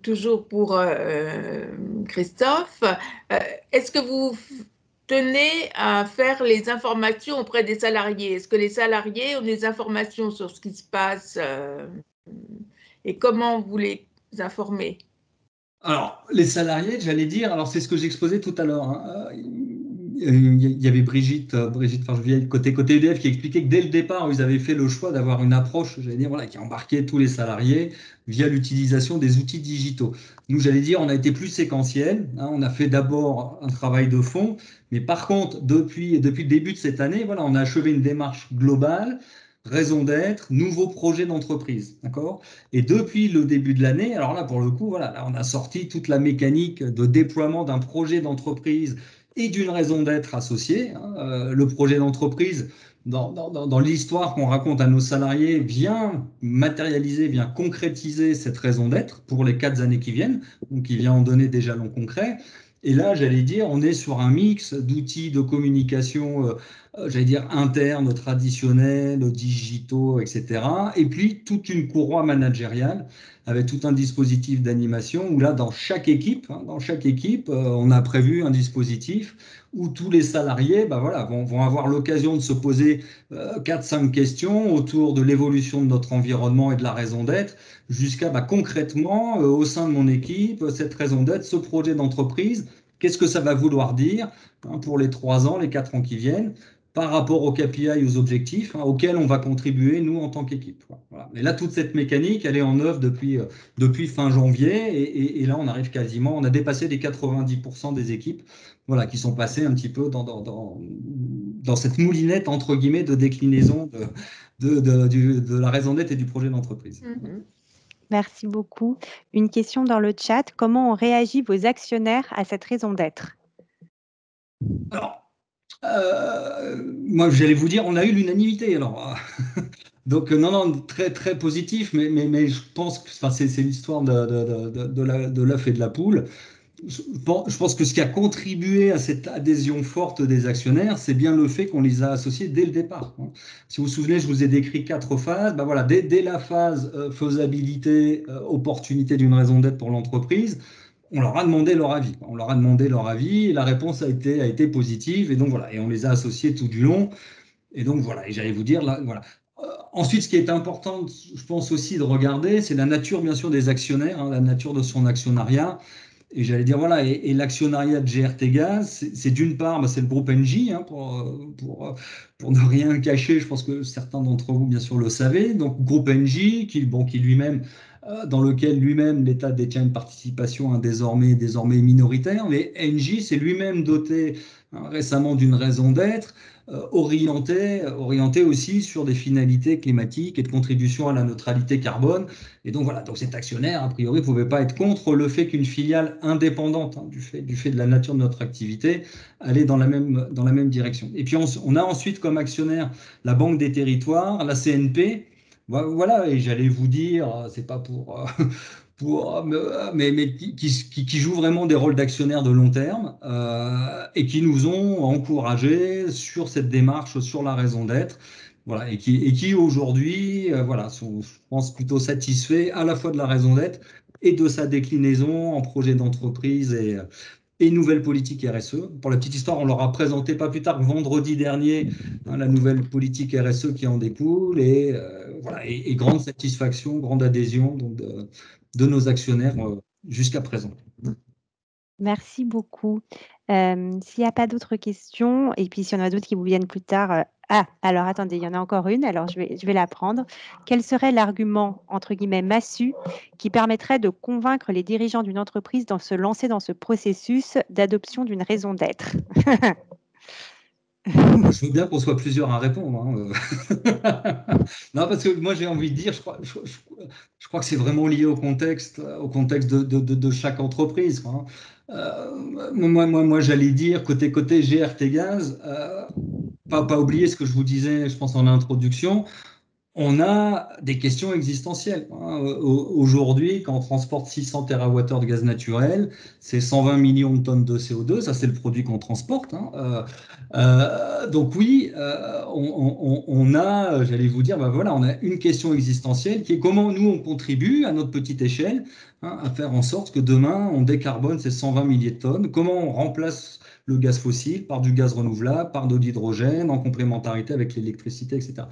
toujours pour Christophe. Est-ce que vous tenez à faire les informations auprès des salariés? Est-ce que les salariés ont des informations sur ce qui se passe et comment vous les informez? Alors, les salariés, j'allais dire, alors c'est ce que j'exposais tout à l'heure. Hein. Il y avait Brigitte Fargevielle, côté EDF, qui expliquait que dès le départ, ils avaient fait le choix d'avoir une approche, j'allais dire, voilà, qui embarquait tous les salariés via l'utilisation des outils digitaux. Nous, j'allais dire, on a été plus séquentiel. Hein, on a fait d'abord un travail de fond, mais par contre, depuis le début de cette année, voilà, on a achevé une démarche globale, raison d'être, nouveau projet d'entreprise, d'accord? Et depuis le début de l'année, alors là, pour le coup, voilà, là, on a sorti toute la mécanique de déploiement d'un projet d'entreprise et d'une raison d'être associée. Hein. Le projet d'entreprise, dans l'histoire qu'on raconte à nos salariés, vient matérialiser, vient concrétiser cette raison d'être pour les 4 années qui viennent. Donc, il vient en donner des jalons concrets. Et là, j'allais dire, on est sur un mix d'outils de communication, j'allais dire, internes, traditionnels, digitaux, etc. Et puis, toute une courroie managériale avec tout un dispositif d'animation où là, dans chaque équipe, on a prévu un dispositif où tous les salariés voilà, vont avoir l'occasion de se poser 4-5 questions autour de l'évolution de notre environnement et de la raison d'être, jusqu'à concrètement, au sein de mon équipe, cette raison d'être, ce projet d'entreprise, qu'est-ce que ça va vouloir dire pour les 3 ans, les 4 ans qui viennent, par rapport aux KPI, aux objectifs auxquels on va contribuer, nous, en tant qu'équipe. Voilà. Et là, toute cette mécanique, elle est en œuvre depuis fin janvier. Et là, on arrive quasiment, on a dépassé les 90% des équipes voilà, qui sont passées un petit peu dans cette moulinette, entre guillemets, de déclinaison de la raison d'être et du projet d'entreprise. Mm-hmm. Merci beaucoup. Une question dans le chat. Comment ont réagi vos actionnaires à cette raison d'être? Alors, moi, j'allais vous dire, on a eu l'unanimité. Alors, donc, non, très, très positif, mais je pense que c'est l'histoire de l'œuf et de la poule. Je pense que ce qui a contribué à cette adhésion forte des actionnaires, c'est bien le fait qu'on les a associés dès le départ. Si vous vous souvenez, je vous ai décrit 4 phases. Voilà, dès la phase faisabilité, opportunité d'une raison d'être pour l'entreprise, on leur a demandé leur avis. On leur a demandé leur avis et la réponse a été positive. Et donc voilà, et on les a associés tout du long. Et donc voilà, et j'allais vous dire là, voilà. Ensuite, ce qui est important, je pense aussi de regarder, c'est la nature bien sûr des actionnaires, la nature de son actionnariat. Et j'allais dire, voilà, et l'actionnariat de GRT Gaz, c'est d'une part, c'est le groupe Engie, pour ne rien cacher, je pense que certains d'entre vous, bien sûr, le savez. Donc, groupe Engie, qui lui-même dans lequel lui-même, l'État détient une participation désormais minoritaire. Mais Engie s'est lui-même doté récemment d'une raison d'être, orientée aussi sur des finalités climatiques et de contribution à la neutralité carbone. Et donc voilà, donc cet actionnaire, a priori, ne pouvait pas être contre le fait qu'une filiale indépendante, du fait de la nature de notre activité, allait dans la même direction. Et puis on a ensuite comme actionnaire la Banque des Territoires, la CNP. Voilà, et j'allais vous dire, c'est pas mais qui jouent vraiment des rôles d'actionnaires de long terme et qui nous ont encouragés sur cette démarche, sur la raison d'être. Voilà, et qui aujourd'hui voilà, sont, je pense, plutôt satisfaits à la fois de la raison d'être et de sa déclinaison en projet d'entreprise et nouvelle politique RSE. Pour la petite histoire, on leur a présenté pas plus tard que vendredi dernier la nouvelle politique RSE qui en découle et, voilà, et grande satisfaction, grande adhésion donc, de nos actionnaires jusqu'à présent. Merci beaucoup. S'il n'y a pas d'autres questions, et puis s'il y en a d'autres qui vous viennent plus tard, alors attendez, il y en a encore une, alors je vais la prendre. Quel serait l'argument, entre guillemets, massu, qui permettrait de convaincre les dirigeants d'une entreprise de se lancer dans ce processus d'adoption d'une raison d'être? Je veux bien qu'on soit plusieurs à répondre. Non, parce que moi j'ai envie de dire, je crois que c'est vraiment lié au contexte de chaque entreprise. Moi j'allais dire côté GRT Gaz, pas oublier ce que je vous disais, je pense en introduction. On a des questions existentielles. Aujourd'hui, quand on transporte 600 TWh de gaz naturel, c'est 120 millions de tonnes de CO2, ça c'est le produit qu'on transporte. Donc oui, on a, j'allais vous dire, voilà, on a une question existentielle qui est comment nous on contribue à notre petite échelle à faire en sorte que demain on décarbone ces 120 milliers de tonnes, comment on remplace le gaz fossile par du gaz renouvelable, par de l'hydrogène en complémentarité avec l'électricité, etc.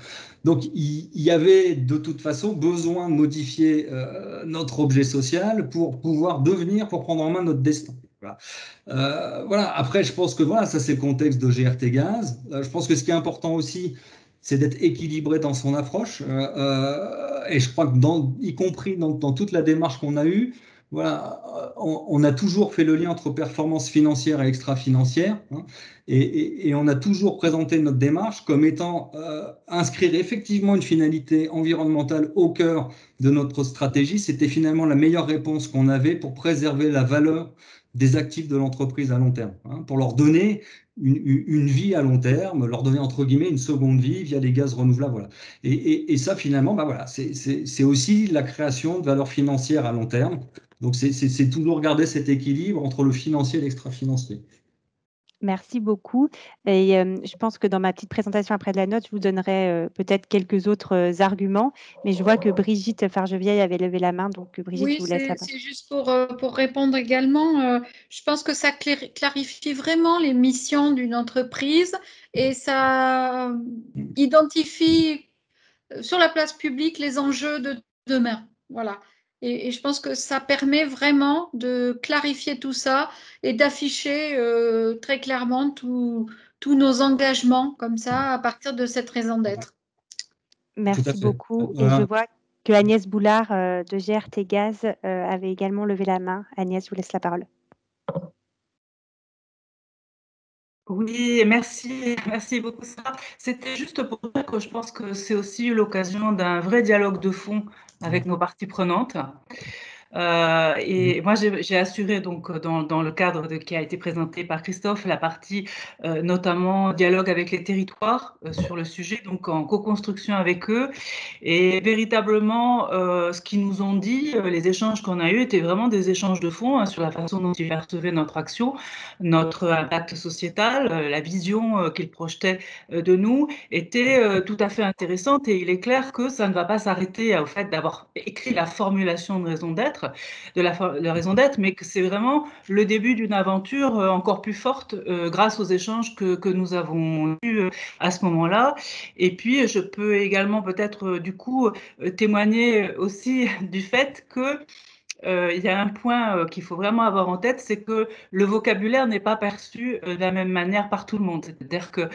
Donc, il y avait de toute façon besoin de modifier notre objet social pour pouvoir pour prendre en main notre destin. Voilà. Après, je pense que voilà, ça c'est le contexte de GRT Gaz. Je pense que ce qui est important aussi, c'est d'être équilibré dans son approche. Et je crois que y compris dans toute la démarche qu'on a eue, voilà, on a toujours fait le lien entre performance financière et extra-financière. Et on a toujours présenté notre démarche comme étant inscrire effectivement une finalité environnementale au cœur de notre stratégie. C'était finalement la meilleure réponse qu'on avait pour préserver la valeur des actifs de l'entreprise à long terme, pour leur donner une vie à long terme, leur donner entre guillemets une seconde vie via les gaz renouvelables. Voilà. Et ça, finalement, voilà, c'est aussi la création de valeurs financières à long terme. Donc, c'est toujours garder cet équilibre entre le financier et l'extra-financier. Merci beaucoup. Et je pense que dans ma petite présentation après de la note, je vous donnerai peut-être quelques autres arguments. Mais je vois que Brigitte Fargevieille avait levé la main. Donc, Brigitte, oui, je vous laisse la parole. C'est juste pour répondre également. Je pense que ça clarifie vraiment les missions d'une entreprise et ça identifie sur la place publique les enjeux de demain. Voilà. Et je pense que ça permet vraiment de clarifier tout ça et d'afficher très clairement tous nos engagements comme ça à partir de cette raison d'être. Merci beaucoup. Et je vois que Agnès Boulard de GRT Gaz avait également levé la main. Agnès, je vous laisse la parole. Oui, merci beaucoup Sarah. C'était juste pour dire que je pense que c'est aussi l'occasion d'un vrai dialogue de fond avec nos parties prenantes. Et moi, j'ai assuré donc dans le cadre qui a été présenté par Christophe la partie notamment dialogue avec les territoires sur le sujet, donc en co-construction avec eux. Et véritablement, ce qu'ils nous ont dit, les échanges qu'on a eus étaient vraiment des échanges de fond sur la façon dont ils percevaient notre action, notre impact sociétal, la vision qu'ils projetaient de nous était tout à fait intéressante. Et il est clair que ça ne va pas s'arrêter au fait d'avoir écrit la formulation de raison d'être, de la raison d'être, mais que c'est vraiment le début d'une aventure encore plus forte grâce aux échanges que nous avons eus à ce moment-là. Et puis, je peux également peut-être du coup témoigner aussi du fait que il y a un point qu'il faut vraiment avoir en tête, c'est que le vocabulaire n'est pas perçu de la même manière par tout le monde. C'est-à-dire que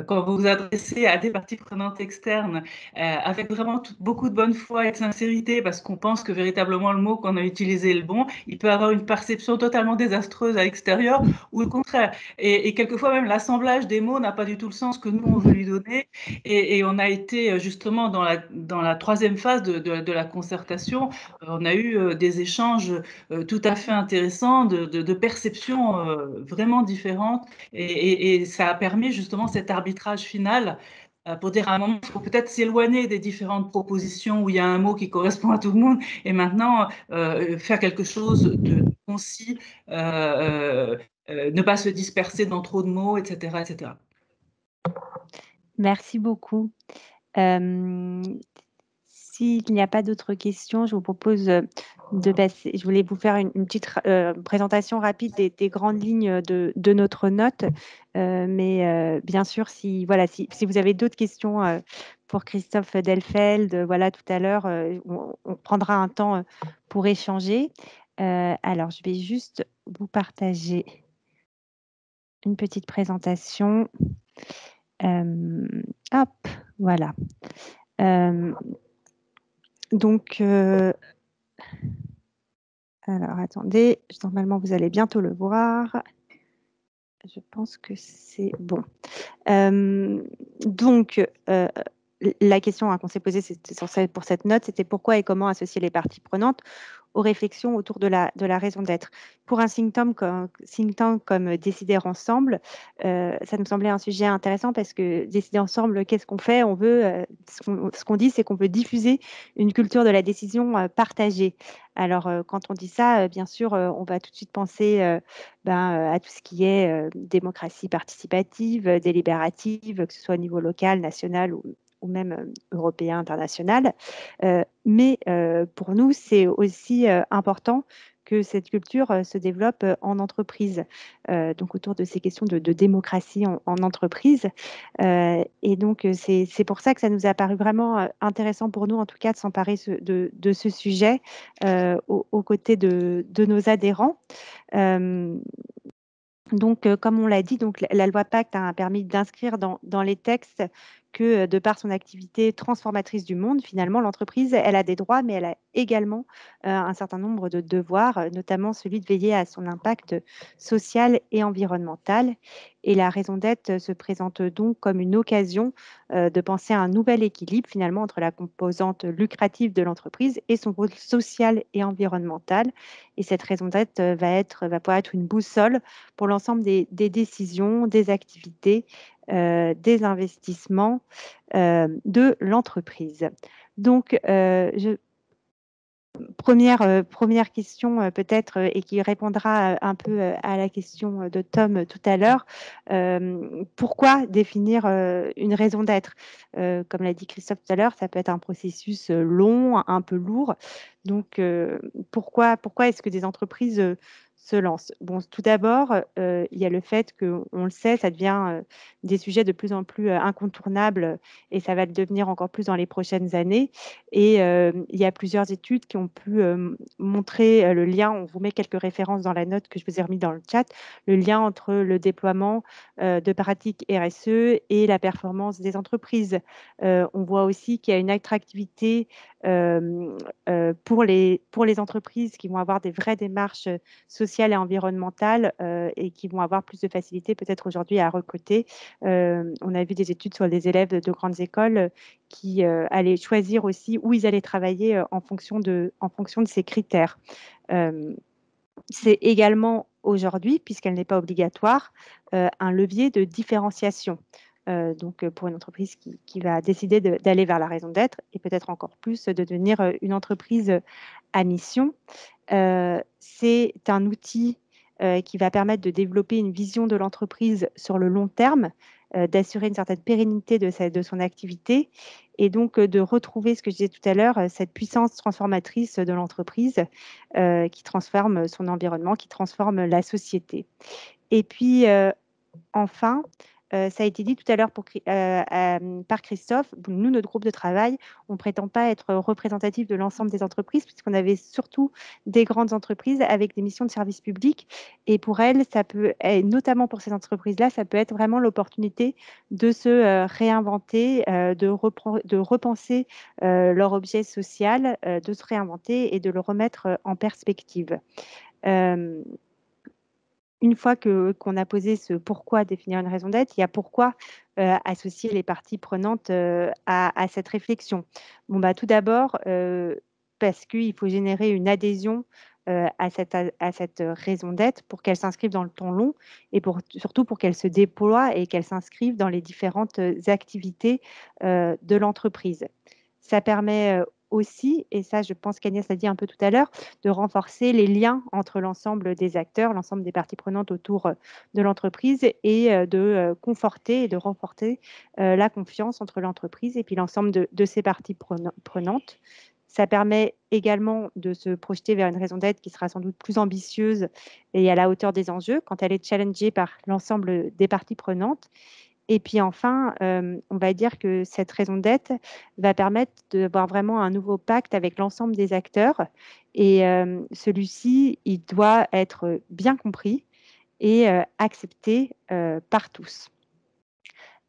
quand vous vous adressez à des parties prenantes externes avec vraiment beaucoup de bonne foi et de sincérité, parce qu'on pense que véritablement le mot qu'on a utilisé est le bon, il peut avoir une perception totalement désastreuse à l'extérieur ou le contraire. Et quelquefois même l'assemblage des mots n'a pas du tout le sens que nous on veut lui donner. Et on a été justement dans la troisième phase de la concertation. On a eu des échanges tout à fait intéressants, de perceptions vraiment différentes, et ça a permis justement cet arbitrage final pour dire à un moment, il faut peut-être s'éloigner des différentes propositions où il y a un mot qui correspond à tout le monde, et maintenant faire quelque chose de concis, ne pas se disperser dans trop de mots, etc., etc. Merci beaucoup. S'il n'y a pas d'autres questions, je vous propose de passer. Je voulais vous faire une petite présentation rapide des grandes lignes de notre note. Mais bien sûr, si vous avez d'autres questions pour Christophe Delfeld, voilà, tout à l'heure, on prendra un temps pour échanger. Alors, je vais juste vous partager une petite présentation. Hop, voilà. Donc, alors attendez, normalement vous allez bientôt le voir. Je pense que c'est bon. Donc, la question qu'on s'est posée pour cette note, c'était pourquoi et comment associer les parties prenantes aux réflexions autour de la raison d'être. Pour un think tank comme Décider Ensemble, ça nous semblait un sujet intéressant parce que Décider Ensemble, qu'est-ce qu'on fait? On veut, ce qu'on dit, c'est qu'on veut diffuser une culture de la décision partagée. Alors, quand on dit ça, bien sûr, on va tout de suite penser à tout ce qui est démocratie participative, délibérative, que ce soit au niveau local, national ou même européen, international. Mais pour nous, c'est aussi important que cette culture se développe en entreprise, donc autour de ces questions de démocratie en entreprise. Et donc, c'est pour ça que ça nous a paru vraiment intéressant pour nous, en tout cas, de s'emparer de ce sujet aux côtés de nos adhérents. Donc, comme on l'a dit, donc la loi Pacte a permis d'inscrire dans les textes que, de par son activité transformatrice du monde, finalement, l'entreprise, elle a des droits, mais elle a également un certain nombre de devoirs, notamment celui de veiller à son impact social et environnemental. Et la raison d'être se présente donc comme une occasion de penser à un nouvel équilibre, finalement, entre la composante lucrative de l'entreprise et son rôle social et environnemental. Et cette raison d'être va pouvoir être une boussole pour l'ensemble des décisions, des activités, des investissements de l'entreprise. Donc, première question peut-être et qui répondra un peu à la question de Tom tout à l'heure. Pourquoi définir une raison d'être? Comme l'a dit Christophe tout à l'heure, ça peut être un processus long, un peu lourd. Donc, pourquoi est-ce que des entreprises se lancent? Bon, tout d'abord, il y a le fait qu'on le sait, ça devient des sujets de plus en plus incontournables et ça va le devenir encore plus dans les prochaines années. Et il y a plusieurs études qui ont pu montrer le lien. On vous met quelques références dans la note que je vous ai remis dans le chat. Le lien entre le déploiement de pratiques RSE et la performance des entreprises. On voit aussi qu'il y a une attractivité pour les entreprises qui vont avoir des vraies démarches sociales et environnementales et qui vont avoir plus de facilité peut-être aujourd'hui à recruter. On a vu des études sur des élèves de grandes écoles qui allaient choisir aussi où ils allaient travailler en fonction de ces critères. C'est également aujourd'hui, puisqu'elle n'est pas obligatoire, un levier de différenciation. Donc, pour une entreprise qui va décider d'aller vers la raison d'être et peut-être encore plus de devenir une entreprise à mission. C'est un outil qui va permettre de développer une vision de l'entreprise sur le long terme, d'assurer une certaine pérennité de son activité et donc de retrouver ce que je disais tout à l'heure, cette puissance transformatrice de l'entreprise qui transforme son environnement, qui transforme la société. Et puis, enfin, ça a été dit tout à l'heure par Christophe, nous, notre groupe de travail, on ne prétend pas être représentatif de l'ensemble des entreprises, puisqu'on avait surtout des grandes entreprises avec des missions de service public. Et pour elles, ça peut, et notamment pour ces entreprises-là, ça peut être vraiment l'opportunité de se réinventer, de repenser leur objet social, de se réinventer et de le remettre en perspective. Une fois qu'on a posé ce pourquoi définir une raison d'être, il y a pourquoi associer les parties prenantes à cette réflexion. Bon, bah, tout d'abord, parce qu'il faut générer une adhésion à cette raison d'être pour qu'elle s'inscrive dans le temps long et surtout pour qu'elle se déploie et qu'elle s'inscrive dans les différentes activités de l'entreprise. Ça permet aussi, et ça je pense qu'Agnès l'a dit un peu tout à l'heure, de renforcer les liens entre l'ensemble des acteurs, l'ensemble des parties prenantes autour de l'entreprise et de conforter et de renforcer la confiance entre l'entreprise et puis l'ensemble de ces parties prenantes. Ça permet également de se projeter vers une raison d'être qui sera sans doute plus ambitieuse et à la hauteur des enjeux quand elle est challengée par l'ensemble des parties prenantes. Et puis enfin, on va dire que cette raison d'être va permettre d'avoir vraiment un nouveau pacte avec l'ensemble des acteurs. Et celui-ci, il doit être bien compris et accepté par tous.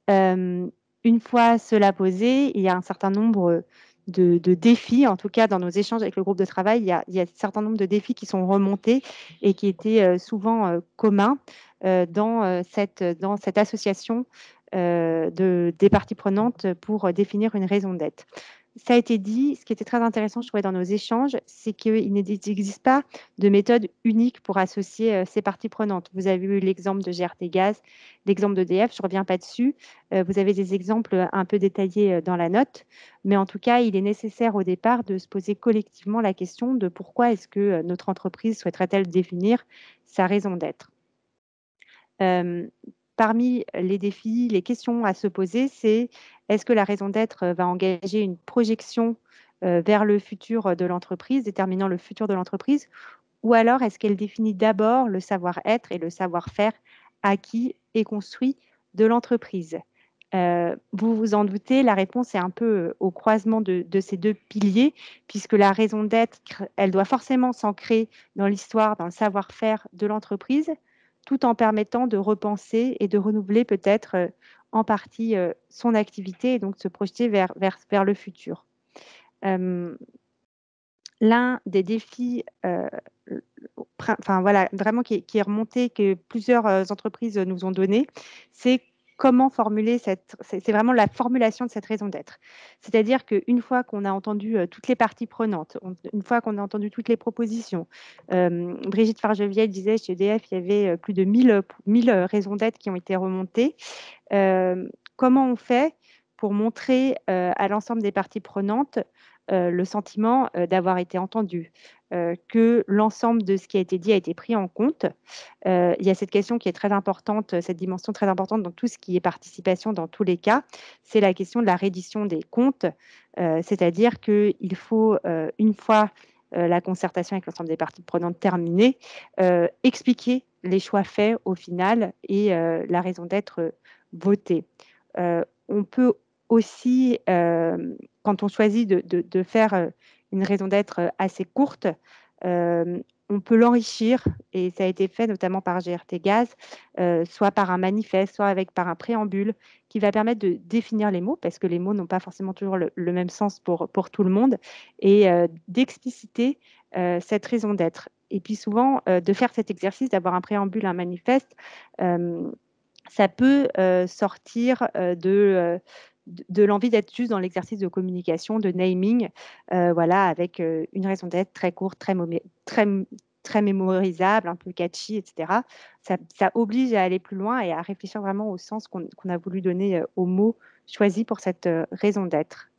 Une fois cela posé, il y a un certain nombre de défis, en tout cas dans nos échanges avec le groupe de travail, il y a un certain nombre de défis qui sont remontés et qui étaient souvent communs dans cette association des parties prenantes pour définir une raison d'être. Ça a été dit, ce qui était très intéressant, je trouvais, dans nos échanges, c'est qu'il n'existe pas de méthode unique pour associer ces parties prenantes. Vous avez eu l'exemple de GRT Gaz, l'exemple d'EDF, je ne reviens pas dessus. Vous avez des exemples un peu détaillés dans la note, mais en tout cas, il est nécessaire au départ de se poser collectivement la question de pourquoi est-ce que notre entreprise souhaiterait-elle définir sa raison d'être. Parmi les défis, les questions à se poser, c'est est-ce que la raison d'être va engager une projection vers le futur de l'entreprise, déterminant le futur de l'entreprise, ou alors est-ce qu'elle définit d'abord le savoir-être et le savoir-faire acquis et construit de l'entreprise? Vous vous en doutez, la réponse est un peu au croisement de ces deux piliers, puisque la raison d'être, elle doit forcément s'ancrer dans l'histoire, dans le savoir-faire de l'entreprise, tout en permettant de repenser et de renouveler peut-être en partie son activité et donc se projeter vers le futur. L'un des défis, voilà, vraiment qui est remonté, que plusieurs entreprises nous ont donné, c'est comment formuler c'est vraiment la formulation de cette raison d'être. C'est-à-dire qu'une fois qu'on a entendu toutes les parties prenantes, une fois qu'on a entendu toutes les propositions, Brigitte Fargevielle disait chez EDF, il y avait plus de 1000 raisons d'être qui ont été remontées. Comment on fait pour montrer à l'ensemble des parties prenantes le sentiment d'avoir été entendu, que l'ensemble de ce qui a été dit a été pris en compte. Il y a cette question qui est très importante, cette dimension très importante dans tout ce qui est participation dans tous les cas, c'est la question de la reddition des comptes, c'est-à-dire qu'il faut, une fois la concertation avec l'ensemble des parties prenantes terminée, expliquer les choix faits au final et la raison d'être votée. On peut aussi, quand on choisit de faire une raison d'être assez courte, on peut l'enrichir, et ça a été fait notamment par GRT Gaz, soit par un manifeste, soit par un préambule, qui va permettre de définir les mots, parce que les mots n'ont pas forcément toujours le même sens pour tout le monde, et d'expliciter cette raison d'être. Et puis souvent, de faire cet exercice, d'avoir un préambule, un manifeste, ça peut sortir de l'envie d'être juste dans l'exercice de communication, de naming, voilà, avec une raison d'être très courte, très mémorisable, un peu catchy, etc. Ça oblige à aller plus loin et à réfléchir vraiment au sens qu'on a voulu donner aux mots choisis pour cette raison d'être.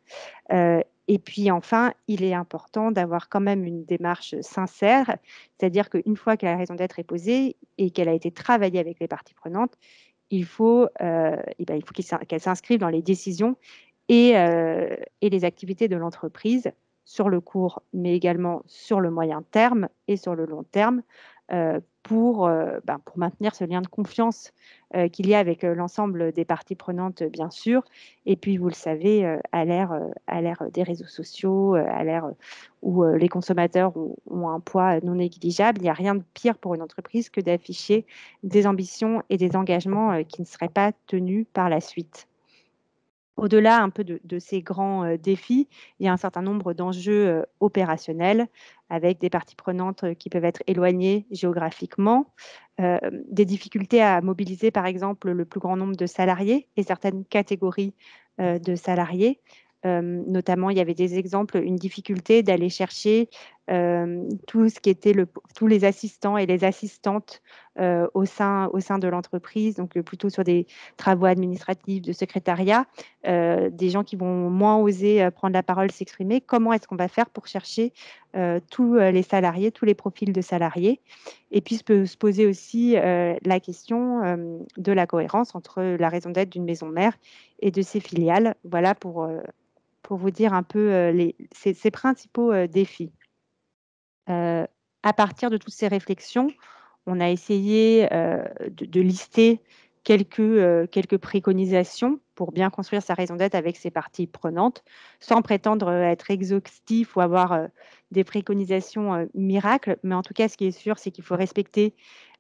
Et puis enfin, il est important d'avoir quand même une démarche sincère, c'est-à-dire qu'une fois que la raison d'être est posée et qu'elle a été travaillée avec les parties prenantes, il faut qu'elle s'inscrive dans les décisions et les activités de l'entreprise sur le court, mais également sur le moyen terme et sur le long terme, pour maintenir ce lien de confiance qu'il y a avec l'ensemble des parties prenantes, bien sûr. Et puis, vous le savez, à l'ère des réseaux sociaux, à l'ère où les consommateurs ont un poids non négligeable, il n'y a rien de pire pour une entreprise que d'afficher des ambitions et des engagements qui ne seraient pas tenus par la suite. Au-delà un peu de ces grands défis, il y a un certain nombre d'enjeux opérationnels avec des parties prenantes qui peuvent être éloignées géographiquement, des difficultés à mobiliser par exemple le plus grand nombre de salariés et certaines catégories de salariés. Notamment, il y avait des exemples, une difficulté d'aller chercher tout ce qui était tous les assistants et les assistantes au sein de l'entreprise, donc plutôt sur des travaux administratifs, de secrétariat, des gens qui vont moins oser prendre la parole, s'exprimer. Comment est-ce qu'on va faire pour chercher tous les salariés, tous les profils de salariés? Et puis, se poser aussi la question de la cohérence entre la raison d'être d'une maison mère et de ses filiales. Voilà pour vous dire un peu ces principaux défis. À partir de toutes ces réflexions, on a essayé de lister quelques préconisations pour bien construire sa raison d'être avec ses parties prenantes, sans prétendre être exhaustif ou avoir des préconisations miracles. Mais en tout cas, ce qui est sûr, c'est qu'il faut respecter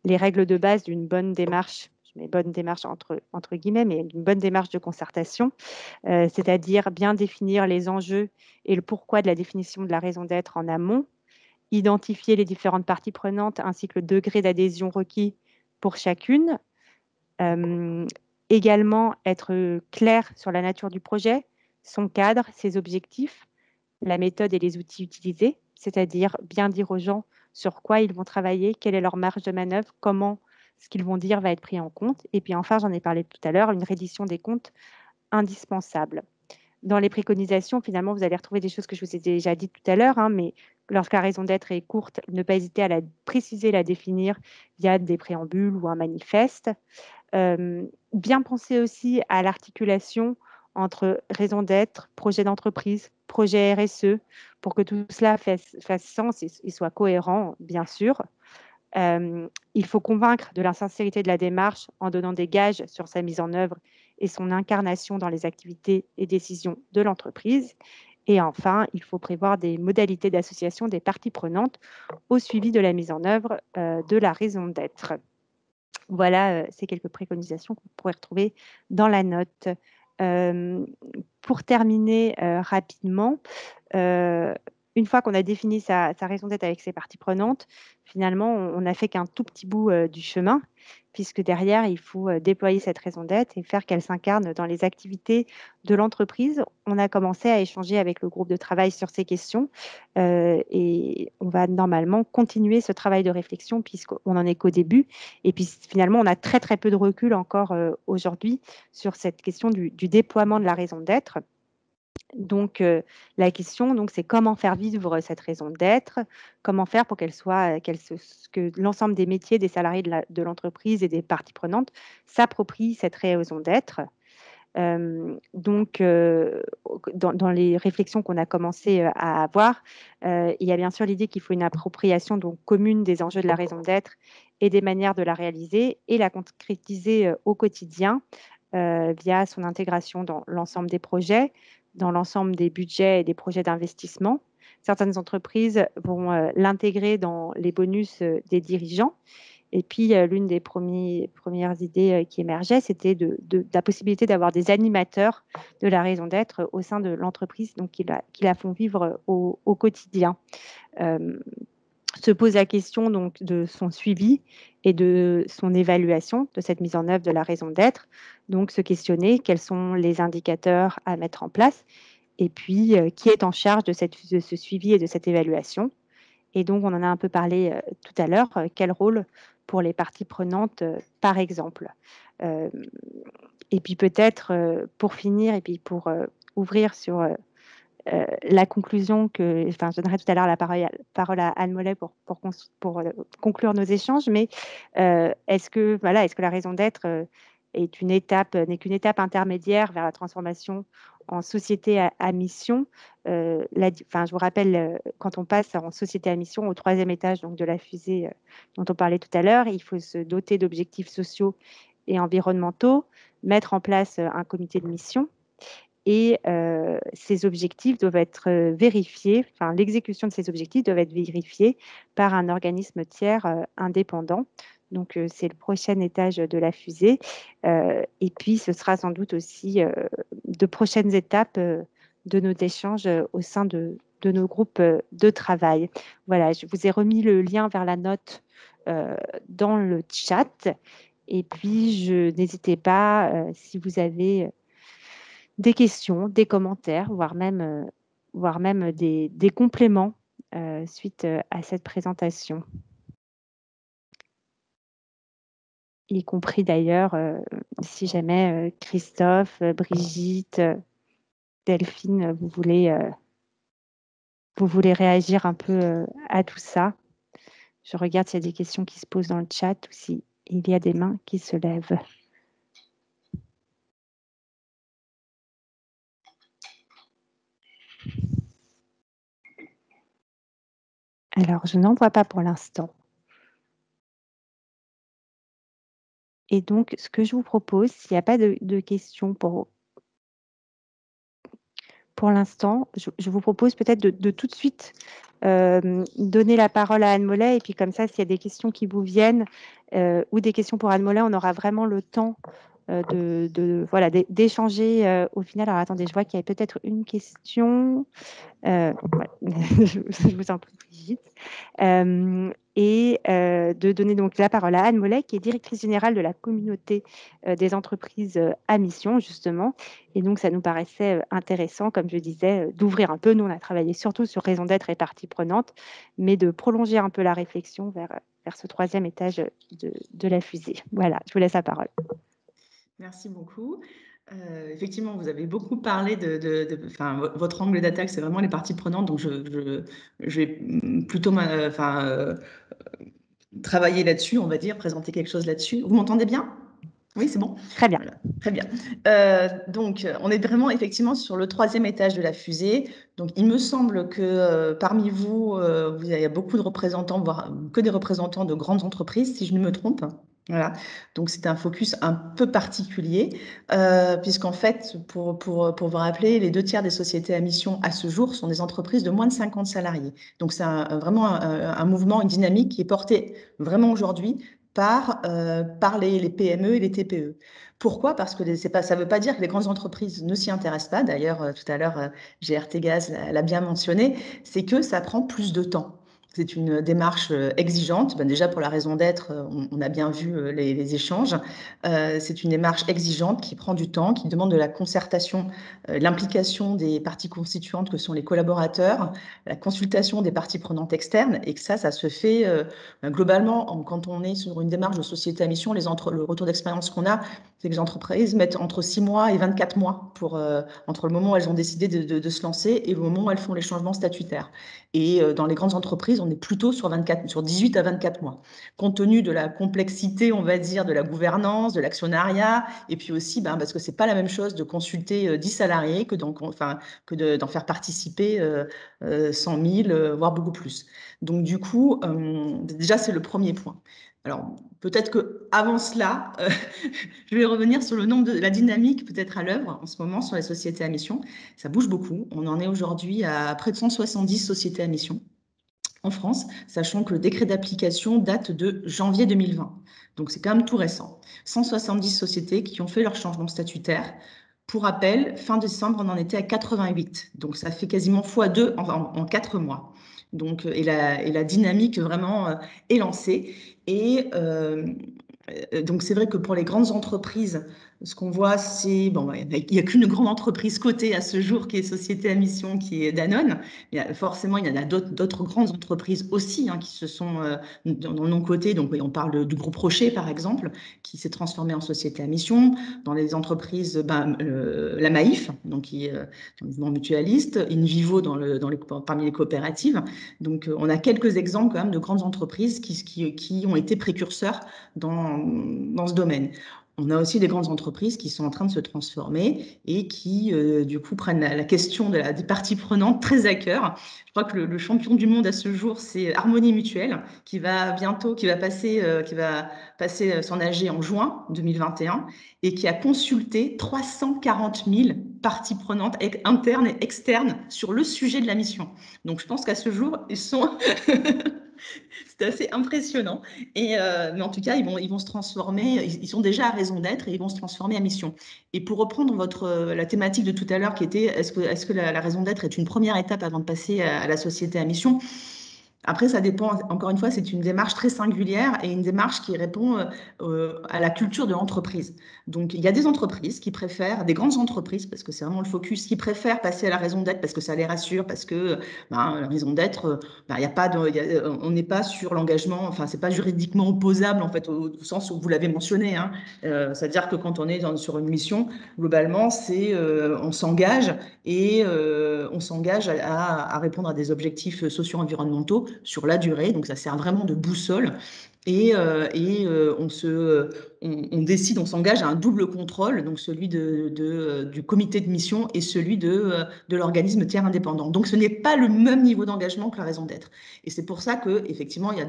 les règles de base d'une bonne démarche, je mets bonne démarche entre guillemets, mais d'une bonne démarche de concertation, c'est-à-dire bien définir les enjeux et le pourquoi de la définition de la raison d'être en amont, identifier les différentes parties prenantes ainsi que le degré d'adhésion requis pour chacune. Également, être clair sur la nature du projet, son cadre, ses objectifs, la méthode et les outils utilisés, c'est-à-dire bien dire aux gens sur quoi ils vont travailler, quelle est leur marge de manœuvre, comment ce qu'ils vont dire va être pris en compte. Et puis enfin, j'en ai parlé tout à l'heure, une reddition des comptes indispensable. Dans les préconisations, finalement, vous allez retrouver des choses que je vous ai déjà dites tout à l'heure, mais lorsque la raison d'être est courte, ne pas hésiter à la préciser, la définir via des préambules ou un manifeste. Bien penser aussi à l'articulation entre raison d'être, projet d'entreprise, projet RSE, pour que tout cela fasse sens et soit cohérent, bien sûr. Il faut convaincre de la sincérité de la démarche en donnant des gages sur sa mise en œuvre et son incarnation dans les activités et décisions de l'entreprise. Et enfin, il faut prévoir des modalités d'association des parties prenantes au suivi de la mise en œuvre de la raison d'être. Voilà ces quelques préconisations qu'on pourrait retrouver dans la note. Pour terminer rapidement, une fois qu'on a défini sa raison d'être avec ses parties prenantes, finalement, on n'a fait qu'un tout petit bout du chemin, puisque derrière, il faut déployer cette raison d'être et faire qu'elle s'incarne dans les activités de l'entreprise. On a commencé à échanger avec le groupe de travail sur ces questions et on va normalement continuer ce travail de réflexion puisqu'on n'en est qu'au début. Et puis finalement, on a très très peu de recul encore aujourd'hui sur cette question du déploiement de la raison d'être. Donc, la question, donc, c'est comment faire vivre cette raison d'être, comment faire pour que l'ensemble des métiers, des salariés de l'entreprise et des parties prenantes s'approprient cette raison d'être. Donc, dans les réflexions qu'on a commencé à avoir, il y a bien sûr l'idée qu'il faut une appropriation donc commune des enjeux de la raison d'être et des manières de la réaliser et la concrétiser au quotidien via son intégration dans l'ensemble des projets, dans l'ensemble des budgets et des projets d'investissement. Certaines entreprises vont l'intégrer dans les bonus des dirigeants. Et puis, l'une des premières idées qui émergeait, c'était la possibilité d'avoir des animateurs de la raison d'être au sein de l'entreprise, donc qui la font vivre au quotidien. Se pose la question donc de son suivi et de son évaluation de cette mise en œuvre de la raison d'être. Donc, se questionner quels sont les indicateurs à mettre en place et puis qui est en charge de ce suivi et de cette évaluation. Et donc, on en a un peu parlé tout à l'heure, quel rôle pour les parties prenantes, par exemple. Et puis peut-être, pour finir et puis pour ouvrir sur la conclusion je donnerai tout à l'heure la parole à Anne Mollet pour conclure nos échanges, mais est-ce que la raison d'être n'est qu'une étape intermédiaire vers la transformation en société à mission, je vous rappelle, quand on passe en société à mission au 3e étage donc, de la fusée dont on parlait tout à l'heure, il faut se doter d'objectifs sociaux et environnementaux, mettre en place un comité de mission. Et ces objectifs doivent être vérifiés, enfin l'exécution de ces objectifs doit être vérifiée par un organisme tiers indépendant. Donc c'est le prochain étage de la fusée. Et puis ce sera sans doute aussi de prochaines étapes de nos échanges au sein de nos groupes de travail. Voilà, je vous ai remis le lien vers la note dans le chat. Et puis n'hésitez pas si vous avez des questions, des commentaires, voire même des compléments suite à cette présentation. Y compris d'ailleurs, si jamais Christophe, Brigitte, Delphine, vous voulez réagir un peu à tout ça. Je regarde s'il y a des questions qui se posent dans le chat ou s'il y a des mains qui se lèvent. Alors, je n'en vois pas pour l'instant. Et donc, ce que je vous propose, s'il n'y a pas de questions pour l'instant, je vous propose peut-être de tout de suite donner la parole à Anne Mollet. Et puis comme ça, s'il y a des questions qui vous viennent ou des questions pour Anne Mollet, on aura vraiment le temps d'échanger au final. Alors attendez, je vois qu'il y a peut-être une question. Je vous en prie, Brigitte. Et de donner donc la parole à Anne Mollet, qui est directrice générale de la communauté des entreprises à mission, justement. Et donc, ça nous paraissait intéressant, comme je disais, d'ouvrir un peu. Nous, on a travaillé surtout sur raison d'être et partie prenante, mais de prolonger un peu la réflexion vers ce 3e étage de la fusée. Voilà, je vous laisse la parole. Merci beaucoup. Effectivement, vous avez beaucoup parlé votre angle d'attaque, c'est vraiment les parties prenantes, donc je vais plutôt travailler là-dessus, on va dire, présenter quelque chose là-dessus. Vous m'entendez bien ? Oui, c'est bon ? Très bien. Voilà, très bien. Donc, on est vraiment effectivement sur le 3e étage de la fusée. Donc, il me semble que parmi vous, il y a beaucoup de représentants, voire que des représentants de grandes entreprises, si je ne me trompe. Voilà, donc c'est un focus un peu particulier, puisqu'en fait, pour vous rappeler, les 2/3 des sociétés à mission à ce jour sont des entreprises de moins de 50 salariés. Donc c'est vraiment un mouvement, une dynamique qui est portée vraiment aujourd'hui par les PME et les TPE. Pourquoi ? Parce que ça ne veut pas dire que les grandes entreprises ne s'y intéressent pas. D'ailleurs, tout à l'heure, GRT Gaz l'a bien mentionné, c'est que ça prend plus de temps. C'est une démarche exigeante. Déjà, pour la raison d'être, on a bien vu les échanges. C'est une démarche exigeante qui prend du temps, qui demande de la concertation, l'implication des parties constituantes que sont les collaborateurs, la consultation des parties prenantes externes, et que ça se fait globalement, quand on est sur une démarche de société à mission, le retour d'expérience qu'on a, c'est que les entreprises mettent entre 6 mois et 24 mois entre le moment où elles ont décidé de se lancer et le moment où elles font les changements statutaires. Et dans les grandes entreprises, on est plutôt sur 18 à 24 mois. Compte tenu de la complexité, on va dire, de la gouvernance, de l'actionnariat, et puis aussi parce que c'est pas la même chose de consulter 10 salariés que d'en faire participer 100 000, voire beaucoup plus. Donc du coup, déjà, c'est le premier point. Alors, peut-être qu'avant cela, je vais revenir sur le nombre de la dynamique peut-être à l'œuvre en ce moment sur les sociétés à mission. Ça bouge beaucoup. On en est aujourd'hui à près de 170 sociétés à mission en France, sachant que le décret d'application date de janvier 2020. Donc, c'est quand même tout récent. 170 sociétés qui ont fait leur changement statutaire. Pour rappel, fin décembre, on en était à 88. Donc, ça fait quasiment x2 en 4 mois. Donc, et la dynamique vraiment est lancée. Et donc, c'est vrai que pour les grandes entreprises, ce qu'on voit, c'est, il n'y a qu'une grande entreprise cotée à ce jour qui est Société à Mission, qui est Danone. Forcément, il y en a d'autres grandes entreprises aussi qui se sont dans le non-coté. Donc, on parle du groupe Rocher, par exemple, qui s'est transformé en Société à Mission. Dans les entreprises, la Maïf, donc qui est un mouvement mutualiste, InVivo parmi les coopératives. Donc, on a quelques exemples quand même de grandes entreprises qui ont été précurseurs dans ce domaine. On a aussi des grandes entreprises qui sont en train de se transformer et qui, du coup, prennent la question des parties prenantes très à cœur. Je crois que le champion du monde à ce jour, c'est Harmonie Mutuelle, qui va passer son AG en juin 2021 et qui a consulté 340 000 parties prenantes internes et externes sur le sujet de la mission. Donc, je pense qu'à ce jour, ils sont... C'est assez impressionnant. Mais en tout cas, ils vont se transformer. Ils sont déjà à raison d'être et ils vont se transformer à mission. Et pour reprendre la thématique de tout à l'heure qui était est-ce que la raison d'être est une première étape avant de passer à la société à mission? Après, ça dépend, encore une fois, c'est une démarche très singulière et une démarche qui répond à la culture de l'entreprise. Donc, il y a des entreprises qui préfèrent, des grandes entreprises, parce que c'est vraiment le focus, qui préfèrent passer à la raison d'être parce que ça les rassure, parce que la raison d'être, on n'est pas sur l'engagement, enfin, c'est pas juridiquement opposable, en fait, au sens où vous l'avez mentionné. Hein. C'est-à-dire que quand on est sur une mission, globalement, on s'engage et on s'engage à répondre à des objectifs socio-environnementaux sur la durée, donc ça sert vraiment de boussole. Et on décide, on s'engage à un double contrôle, donc celui du comité de mission et celui de l'organisme tiers indépendant. Donc ce n'est pas le même niveau d'engagement que la raison d'être. Et c'est pour ça qu'effectivement, il y a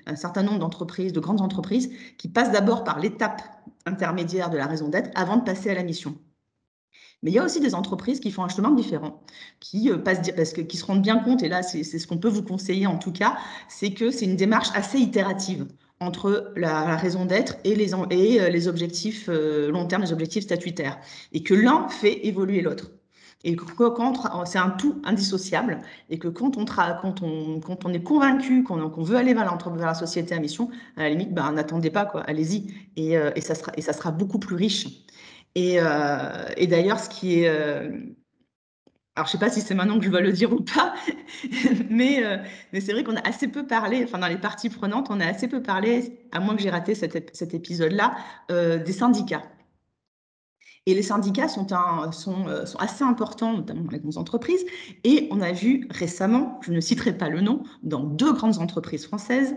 un certain nombre d'entreprises, de grandes entreprises, qui passent d'abord par l'étape intermédiaire de la raison d'être avant de passer à la mission. Mais il y a aussi des entreprises qui font un chemin différent, qui se rendent bien compte, et là c'est ce qu'on peut vous conseiller en tout cas, c'est que c'est une démarche assez itérative entre la raison d'être et les objectifs long terme, les objectifs statutaires, et que l'un fait évoluer l'autre. Et c'est un tout indissociable, et que quand on est convaincu qu'on veut aller vers la société à mission, à la limite, n'attendez pas, quoi, allez-y, et ça sera beaucoup plus riche. Et d'ailleurs, ce qui est... alors, je ne sais pas si c'est maintenant que je dois le dire ou pas, mais c'est vrai qu'on a assez peu parlé, enfin, dans les parties prenantes, on a assez peu parlé, à moins que j'ai raté cet épisode-là, des syndicats. Et les syndicats sont assez importants, notamment dans les grandes entreprises. Et on a vu récemment, je ne citerai pas le nom, dans 2 grandes entreprises françaises,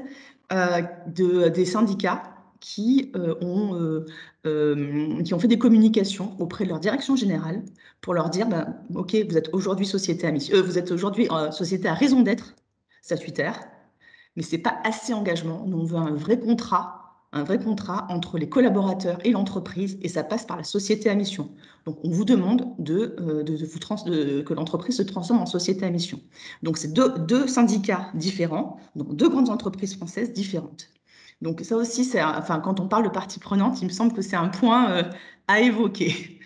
des syndicats qui ont fait des communications auprès de leur direction générale pour leur dire, OK, vous êtes aujourd'hui société à mission, vous êtes aujourd'hui société à raison d'être statutaire, mais c'est pas assez engagement. Nous, on veut un vrai contrat entre les collaborateurs et l'entreprise, et ça passe par la société à mission. Donc, on vous demande que l'entreprise se transforme en société à mission. Donc, c'est deux syndicats différents, donc 2 grandes entreprises françaises différentes. Donc, ça aussi, quand on parle de partie prenante, il me semble que c'est un point à évoquer.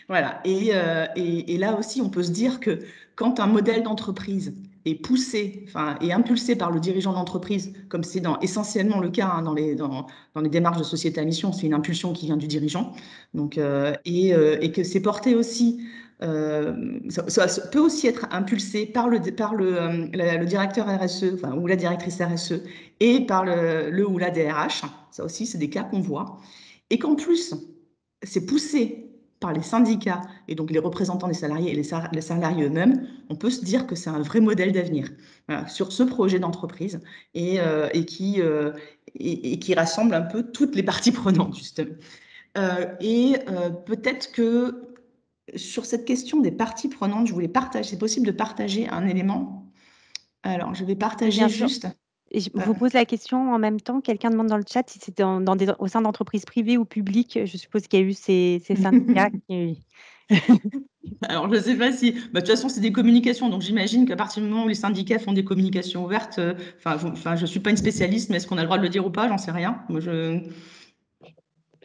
Voilà. Et là aussi, on peut se dire que quand un modèle d'entreprise est poussé, et impulsé par le dirigeant d'entreprise, comme c'est essentiellement le cas dans les démarches de société à mission, c'est une impulsion qui vient du dirigeant. Donc, et que c'est porté aussi, ça peut aussi être impulsé par le directeur RSE, ou la directrice RSE, et par le ou la DRH. Ça aussi, c'est des cas qu'on voit. Et qu'en plus, c'est poussé par les syndicats et donc les représentants des salariés et les salariés eux-mêmes, on peut se dire que c'est un vrai modèle d'avenir sur ce projet d'entreprise et qui rassemble un peu toutes les parties prenantes, justement. Peut-être que sur cette question des parties prenantes, je voulais partager, c'est possible de partager un élément. Alors, je vais partager juste... Et je vous pose la question en même temps. Quelqu'un demande dans le chat si c'était au sein d'entreprises privées ou publiques. Je suppose qu'il y a eu ces syndicats qui... Alors, je ne sais pas si... de toute façon, c'est des communications. Donc, j'imagine qu'à partir du moment où les syndicats font des communications ouvertes, je ne suis pas une spécialiste, mais est-ce qu'on a le droit de le dire ou pas? J'en sais rien. Moi, je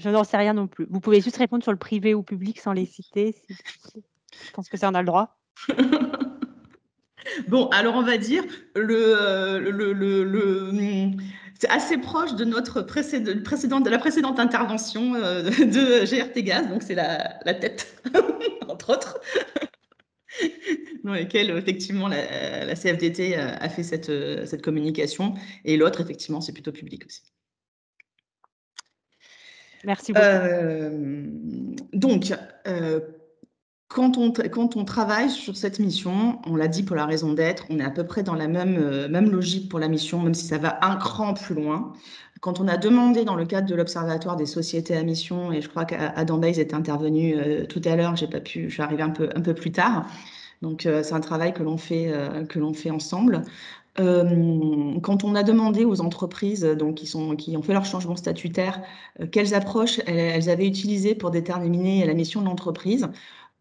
n'en sais rien non plus. Vous pouvez juste répondre sur le privé ou public sans les citer. Je pense que ça, on a le droit. Bon, alors on va dire c'est assez proche de notre la précédente intervention de GRT Gaz, donc c'est la tête, entre autres, dans lesquelles effectivement la CFDT a fait cette communication, et l'autre, effectivement, c'est plutôt public aussi. Merci beaucoup. Donc, Quand on travaille sur cette mission, on l'a dit pour la raison d'être, on est à peu près dans la même logique pour la mission, même si ça va un cran plus loin. Quand on a demandé dans le cadre de l'Observatoire des sociétés à mission, et je crois qu'Adam Bayes est intervenu tout à l'heure, je suis arrivée un peu plus tard. Donc c'est un travail que l'on fait ensemble. Quand on a demandé aux entreprises donc, qui ont fait leur changement statutaire, quelles approches elles avaient utilisées pour déterminer la mission de l'entreprise,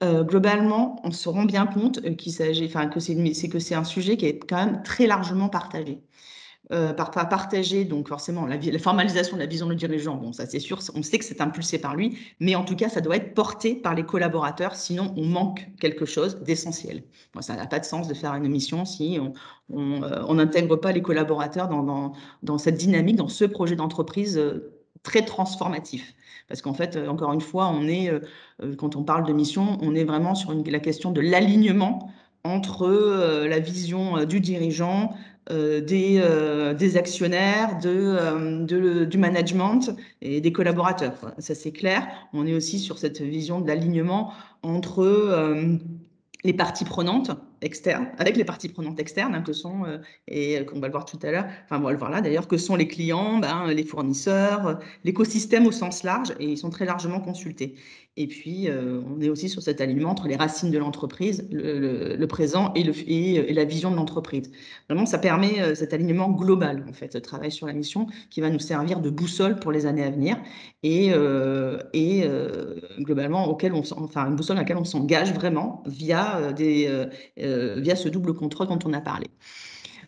globalement, on se rend bien compte qu'il s'agit, enfin, que c'est un sujet qui est quand même très largement partagé. Partagé, donc forcément, la formalisation de la vision du dirigeant, bon, ça c'est sûr, on sait que c'est impulsé par lui, mais en tout cas, ça doit être porté par les collaborateurs, sinon on manque quelque chose d'essentiel. Bon, ça n'a pas de sens de faire une mission si on n'intègre pas les collaborateurs dans cette dynamique, dans ce projet d'entreprise très transformatif. Parce qu'en fait, encore une fois, quand on parle de mission, on est vraiment sur la question de l'alignement entre la vision du dirigeant, des actionnaires, du management et des collaborateurs. Enfin, ça, c'est clair. On est aussi sur cette vision de l'alignement entre les parties prenantes externes, avec les parties prenantes externes, hein, que sont, et qu'on va le voir tout à l'heure, enfin on va le voir là d'ailleurs, que sont les clients, les fournisseurs, l'écosystème au sens large, et ils sont très largement consultés. Et puis, on est aussi sur cet alignement entre les racines de l'entreprise, le présent et la vision de l'entreprise. Vraiment, ça permet cet alignement global, en fait, ce travail sur la mission qui va nous servir de boussole pour les années à venir et globalement, une boussole à laquelle on s'engage vraiment via ce double contrôle dont on a parlé.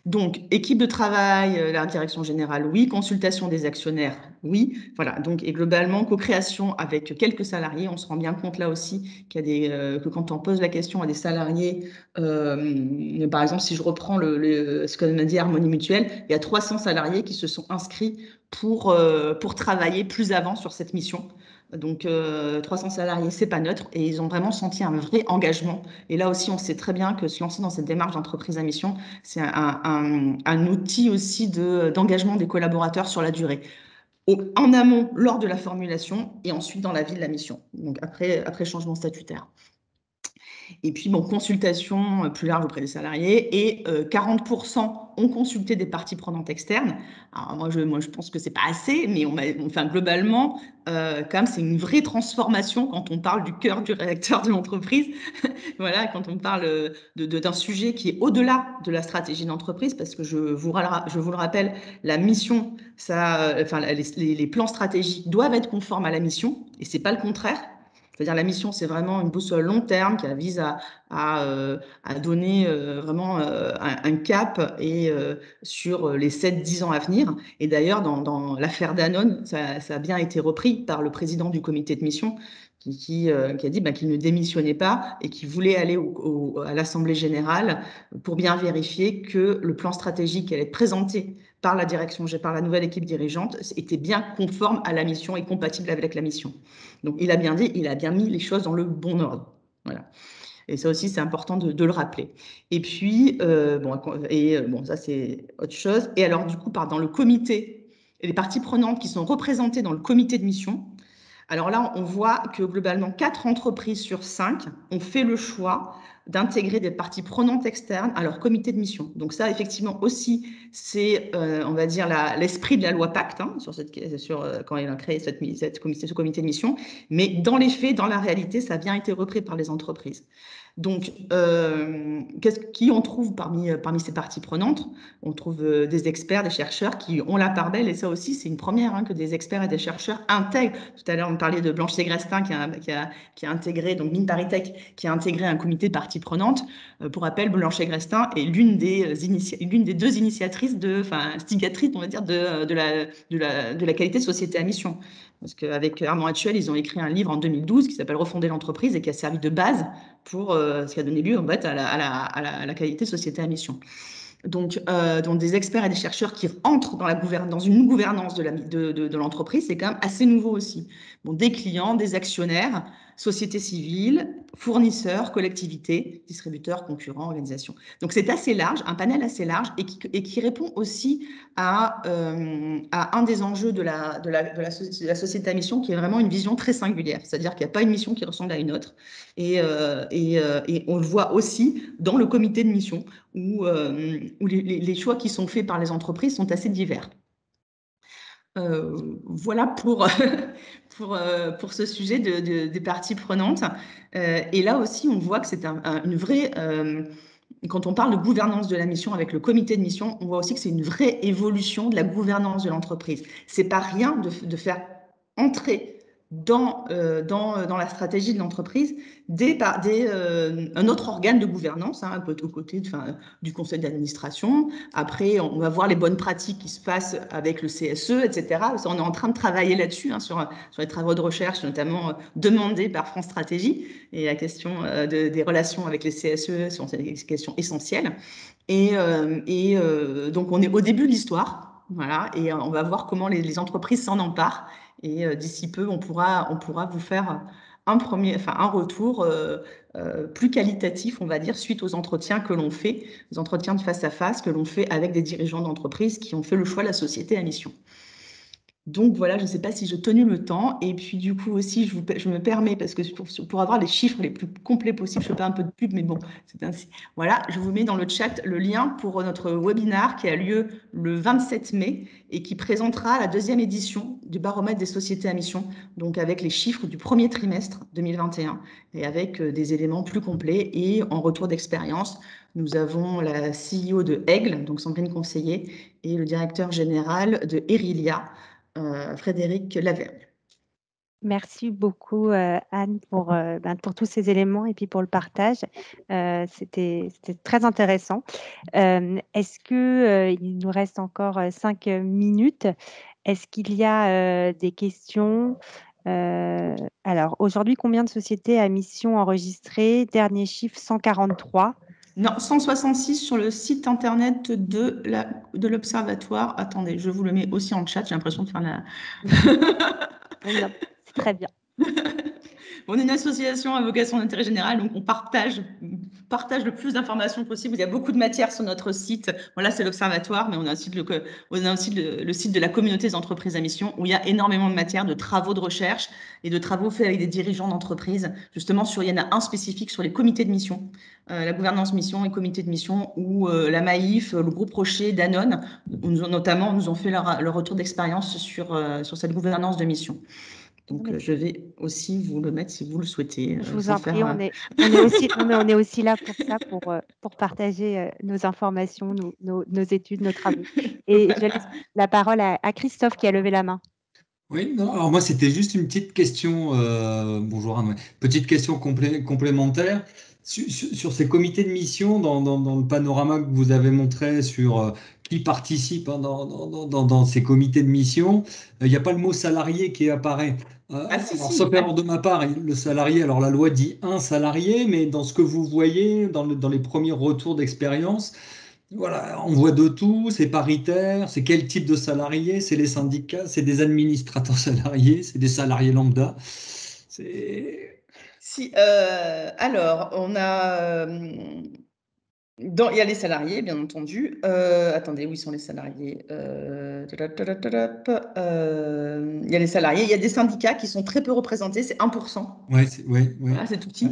Donc, équipe de travail, la direction générale, oui. Consultation des actionnaires, oui. Voilà. Donc, et globalement, co-création avec quelques salariés. On se rend bien compte là aussi que quand on pose la question à des salariés, par exemple, si je reprends ce qu'on a dit Harmonie Mutuelle, il y a 300 salariés qui se sont inscrits pour travailler plus avant sur cette mission. Donc, 300 salariés, c'est pas neutre, et ils ont vraiment senti un vrai engagement. Et là aussi, on sait très bien que se lancer dans cette démarche d'entreprise à mission, c'est un outil aussi d'engagement des collaborateurs sur la durée. En amont, lors de la formulation, et ensuite dans la vie de la mission, donc après changement statutaire. Et puis, bon, consultation plus large auprès des salariés, et 40% ont consulté des parties prenantes externes. Alors moi, je pense que c'est pas assez, mais globalement, quand même, c'est une vraie transformation quand on parle du cœur du réacteur de l'entreprise. Voilà, quand on parle d'un sujet qui est au-delà de la stratégie d'entreprise, parce que je vous le rappelle, la mission, les plans stratégiques doivent être conformes à la mission, et c'est pas le contraire. C'est-à-dire la mission, c'est vraiment une boussole long terme qui vise à donner vraiment un cap sur les 7-10 ans à venir. Et d'ailleurs, dans l'affaire Danone, ça a bien été repris par le président du comité de mission qui a dit qu'il ne démissionnait pas et qu'il voulait aller à l'Assemblée générale pour bien vérifier que le plan stratégique qui allait être présenté par la nouvelle équipe dirigeante était bien conforme à la mission et compatible avec la mission. Donc, il a bien mis les choses dans le bon ordre. Voilà. Et ça aussi, c'est important de le rappeler. Et puis, ça, c'est autre chose. Et alors, du coup, dans le comité, les parties prenantes qui sont représentées dans le comité de mission, alors là, on voit que globalement, 4 entreprises sur 5 ont fait le choix d'intégrer des parties prenantes externes à leur comité de mission. Donc ça, effectivement, aussi, c'est, on va dire, l'esprit de la loi Pacte, hein, quand il a créé ce comité de mission. Mais dans les faits, dans la réalité, ça a bien été repris par les entreprises. Donc, qui on trouve parmi ces parties prenantes? On trouve des experts, des chercheurs qui ont la part belle, et ça aussi, c'est une première, hein, que des experts et des chercheurs intègrent. Tout à l'heure, on parlait de Blanche Ségrestin qui a intégré, donc Mines Paris-Tech, qui a intégré un comité de parties prenantes. Pour rappel, Blanche Ségrestin est l'une des deux initiatrices, instigatrices, on va dire, de la qualité de société à mission. Parce qu'avec Armand Hatchuel, ils ont écrit un livre en 2012 qui s'appelle Refonder l'entreprise et qui a servi de base pour ce qui a donné lieu en fait à la qualité société à mission. Donc des experts et des chercheurs qui entrent dans une gouvernance de l'entreprise, c'est quand même assez nouveau aussi. Bon, des clients, des actionnaires, société civile, fournisseurs, collectivités, distributeurs, concurrents, organisations. Donc c'est assez large, un panel assez large et qui répond aussi à un des enjeux de la société à mission qui est vraiment une vision très singulière. C'est-à-dire qu'il n'y a pas une mission qui ressemble à une autre. Et on le voit aussi dans le comité de mission où les choix qui sont faits par les entreprises sont assez divers. Voilà pour, pour ce sujet des parties prenantes. Et là aussi, on voit que c'est une vraie... quand on parle de gouvernance de la mission avec le comité de mission, on voit aussi que c'est une vraie évolution de la gouvernance de l'entreprise. C'est pas rien de faire entrer dans la stratégie de l'entreprise un autre organe de gouvernance, un peu aux côtés du conseil d'administration. Après, on va voir les bonnes pratiques qui se passent avec le CSE, etc. On est en train de travailler là-dessus, sur les travaux de recherche, notamment demandés par France Stratégie. Et la question des relations avec les CSE sont des questions essentielles. Et donc, on est au début de l'histoire. Voilà, et on va voir comment les entreprises s'en emparent. Et d'ici peu, on pourra vous faire un retour plus qualitatif, on va dire, suite aux entretiens que l'on fait, les entretiens de face à face que l'on fait avec des dirigeants d'entreprise qui ont fait le choix de la société à mission. Donc voilà, je ne sais pas si j'ai tenu le temps. Et puis du coup aussi, je me permets, parce que pour avoir les chiffres les plus complets possibles, je fais pas un peu de pub, mais bon, c'est ainsi. Voilà, je vous mets dans le chat le lien pour notre webinar qui a lieu le 27 mai et qui présentera la 2e édition du baromètre des sociétés à mission, donc avec les chiffres du premier trimestre 2021 et avec des éléments plus complets. Et en retour d'expérience, nous avons la CEO de Aigle, donc Sandrine Conseiller, et le directeur général de Erilia, Frédéric Lavergne. Merci beaucoup, Anne, pour tous ces éléments et puis pour le partage. C'était très intéressant. Est-ce qu'il nous reste encore 5 minutes? Est-ce qu'il y a des questions? Alors, aujourd'hui, combien de sociétés à mission enregistrées? Dernier chiffre, 143. Non, 166 sur le site internet de l'Observatoire. Attendez, je vous le mets aussi en chat. J'ai l'impression de faire la... C'est très bien. On est une association à vocation d'intérêt général, donc on partage le plus d'informations possible. Il y a beaucoup de matière sur notre site. Voilà, c'est l'Observatoire, mais on a aussi, le site de la communauté des entreprises à mission où il y a énormément de matière, de travaux de recherche et de travaux faits avec des dirigeants d'entreprise. Justement, il y en a un spécifique sur les comités de mission, la gouvernance mission et comités de mission, où la Maïf, le groupe Rocher, Danone, notamment, nous ont fait leur retour d'expérience sur cette gouvernance de mission. Donc, je vais aussi vous le mettre si vous le souhaitez. Je vous en prie, on est aussi là pour ça, pour partager nos informations, nos études, nos travaux. Et je laisse la parole à Christophe qui a levé la main. Oui, non, alors moi, c'était juste une petite question. Bonjour Anne, petite question complémentaire. Sur ces comités de mission, dans le panorama que vous avez montré sur qui participe dans ces comités de mission, il n'y a pas le mot salarié qui apparaît. Sauf erreur de ma part, le salarié, alors la loi dit un salarié, mais dans ce que vous voyez, dans les premiers retours d'expérience, voilà, on voit de tout, c'est paritaire, c'est quel type de salarié, c'est les syndicats, c'est des administrateurs salariés, c'est des salariés lambda. Alors, on a... il y a les salariés, bien entendu. Attendez, où sont les salariés? Il y a les salariés, il y a des syndicats qui sont très peu représentés, c'est 1%. Oui. Voilà, c'est tout petit.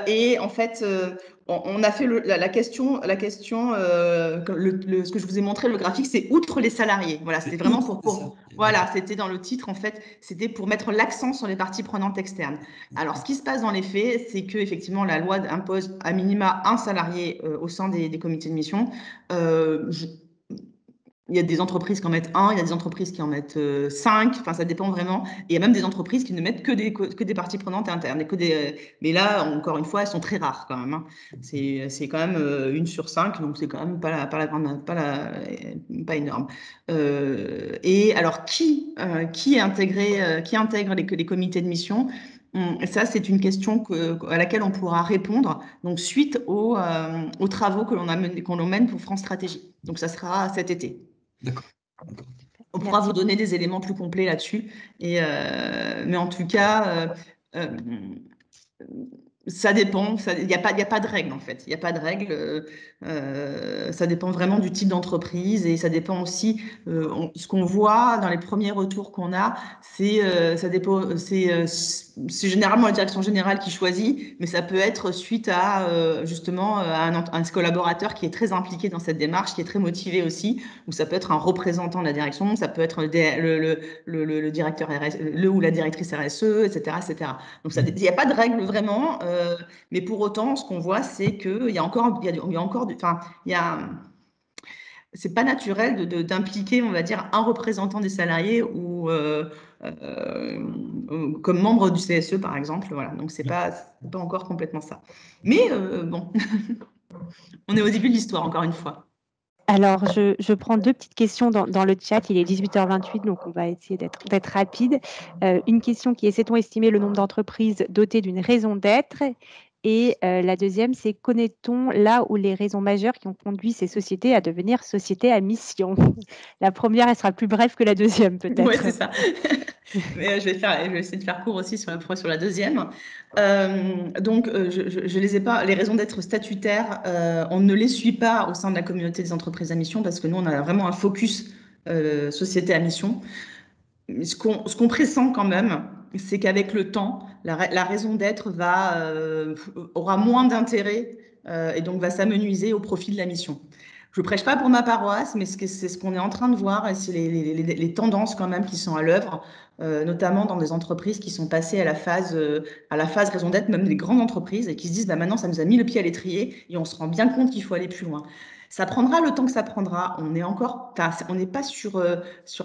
Et en fait, on a fait la question, ce que je vous ai montré, le graphique, c'est outre les salariés. Voilà, c'était vraiment voilà, c'était dans le titre, en fait, c'était pour mettre l'accent sur les parties prenantes externes. Alors, ce qui se passe dans les faits, c'est que effectivement, la loi impose à minima un salarié au sein des comités de mission. Il y a des entreprises qui en mettent 1, il y a des entreprises qui en mettent 5, enfin ça dépend vraiment. Et il y a même des entreprises qui ne mettent que des parties prenantes internes. Mais là, encore une fois, elles sont très rares quand même. Hein. C'est quand même 1 sur 5, donc c'est quand même pas énorme. Et alors, qui intègre les comités de mission? Ça, c'est une question à laquelle on pourra répondre donc, suite aux travaux que l'on mène pour France Stratégie. Donc, ça sera cet été. D'accord. On pourra vous donner des éléments plus complets là-dessus. Mais en tout cas, Ça dépend, il n'y a pas de règle en fait. Il n'y a pas de règle. Ça dépend vraiment du type d'entreprise et ça dépend aussi. Ce qu'on voit dans les premiers retours qu'on a, ça dépend. C'est généralement la direction générale qui choisit, mais ça peut être suite à justement un collaborateur qui est très impliqué dans cette démarche, qui est très motivé aussi, ou ça peut être un représentant de la direction, ça peut être le directeur RSE, ou la directrice RSE, etc., etc. Donc il n'y a pas de règle vraiment. Mais pour autant, ce qu'on voit, c'est qu'il y a encore, c'est pas naturel d'impliquer, on va dire, un représentant des salariés ou comme membre du CSE, par exemple. Voilà. Donc c'est pas encore complètement ça. Mais bon, on est au début de l'histoire, encore une fois. Alors, je prends deux petites questions dans le chat. Il est 18h28, donc on va essayer d'être rapide. Une question qui est: sait-on estimer le nombre d'entreprises dotées d'une raison d'être? Et la deuxième, c'est: connaît-on là où les raisons majeures qui ont conduit ces sociétés à devenir sociétés à mission? La première, elle sera plus brève que la deuxième, peut-être. Oui, c'est ça. Mais je vais essayer de faire court aussi sur la deuxième. Donc, je les ai pas, les raisons d'être statutaires, on ne les suit pas au sein de la communauté des entreprises à mission parce que nous, on a vraiment un focus société à mission. Ce qu'on pressent quand même, c'est qu'avec le temps, la raison d'être aura moins d'intérêt et donc va s'amenuiser au profit de la mission. Je ne prêche pas pour ma paroisse, mais c'est ce qu'on est en train de voir et c'est les tendances quand même qui sont à l'œuvre, notamment dans des entreprises qui sont passées à la phase raison d'être, même des grandes entreprises, et qui se disent bah, maintenant ça nous a mis le pied à l'étrier et on se rend bien compte qu'il faut aller plus loin. Ça prendra le temps que ça prendra. On n'est pas sur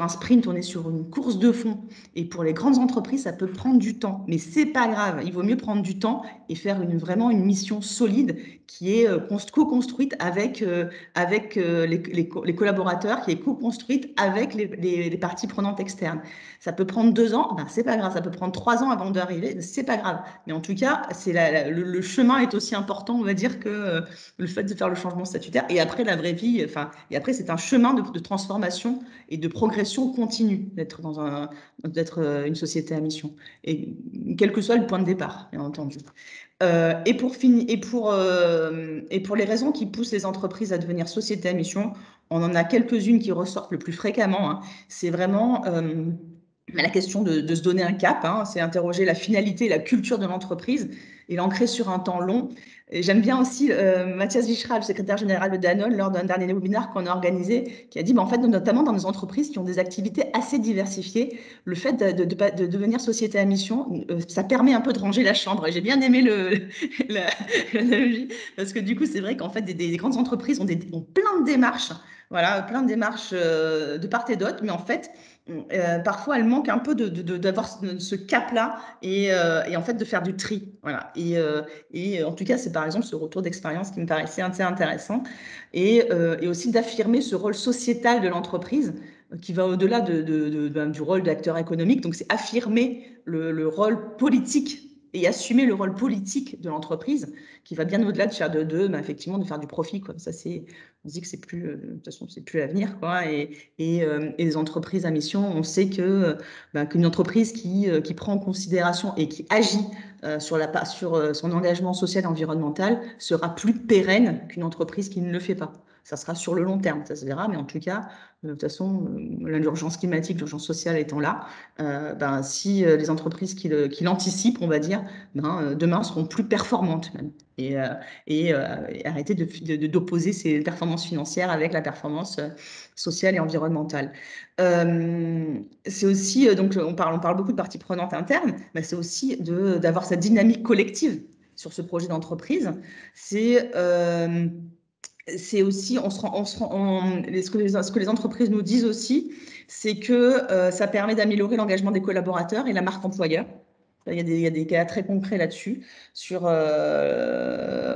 un sprint, on est sur une course de fond. Et pour les grandes entreprises, ça peut prendre du temps. Mais c'est pas grave. Il vaut mieux prendre du temps et faire vraiment une mission solide qui est co-construite avec les collaborateurs, qui est co-construite avec les parties prenantes externes. Ça peut prendre 2 ans, ben, c'est pas grave. Ça peut prendre 3 ans avant d'arriver, c'est pas grave. Mais en tout cas, le chemin est aussi important, on va dire, que le fait de faire le changement statutaire. Et après, la vraie vie, et après, c'est un chemin de transformation et de progression continue d'être une société à mission. Et quel que soit le point de départ, bien entendu. Et pour les raisons qui poussent les entreprises à devenir société à mission, on en a quelques-unes qui ressortent le plus fréquemment. Hein. C'est vraiment la question de se donner un cap, hein, c'est interroger la finalité et la culture de l'entreprise et l'ancrer sur un temps long. J'aime bien aussi Mathias Vichra, le secrétaire général de Danone, lors d'un dernier webinaire qu'on a organisé, qui a dit, en fait, notamment dans des entreprises qui ont des activités assez diversifiées, le fait de devenir société à mission, ça permet un peu de ranger la chambre. Et j'ai bien aimé l'analogie, parce que du coup, c'est vrai qu'en fait, des grandes entreprises ont plein de démarches, voilà, plein de démarches de part et d'autre, mais en fait, parfois, elle manque un peu d'avoir ce cap-là et en fait de faire du tri. Voilà. Et en tout cas, c'est par exemple ce retour d'expérience qui me paraissait assez intéressant et aussi d'affirmer ce rôle sociétal de l'entreprise qui va au-delà du rôle d'acteur économique. Donc, c'est affirmer le rôle politique et assumer le rôle politique de l'entreprise qui va bien au-delà de faire effectivement de faire du profit, quoi. Ça, on se dit que c'est plus de toute façon c'est plus l'avenir, quoi. Et les entreprises à mission, on sait qu'une entreprise qui prend en considération et qui agit sur son engagement social et environnemental sera plus pérenne qu'une entreprise qui ne le fait pas. Ça sera sur le long terme, ça se verra, mais en tout cas, de toute façon, l'urgence climatique, l'urgence sociale étant là, si les entreprises qui l'anticipent, on va dire, demain seront plus performantes même. Et arrêter d'opposer ces performances financières avec la performance sociale et environnementale. C'est aussi, donc on parle beaucoup de parties prenantes internes, mais c'est aussi d'avoir cette dynamique collective sur ce projet d'entreprise. C'est aussi, ce que les entreprises nous disent aussi, c'est que ça permet d'améliorer l'engagement des collaborateurs et la marque employeur. Il y a des cas très concrets là-dessus, sur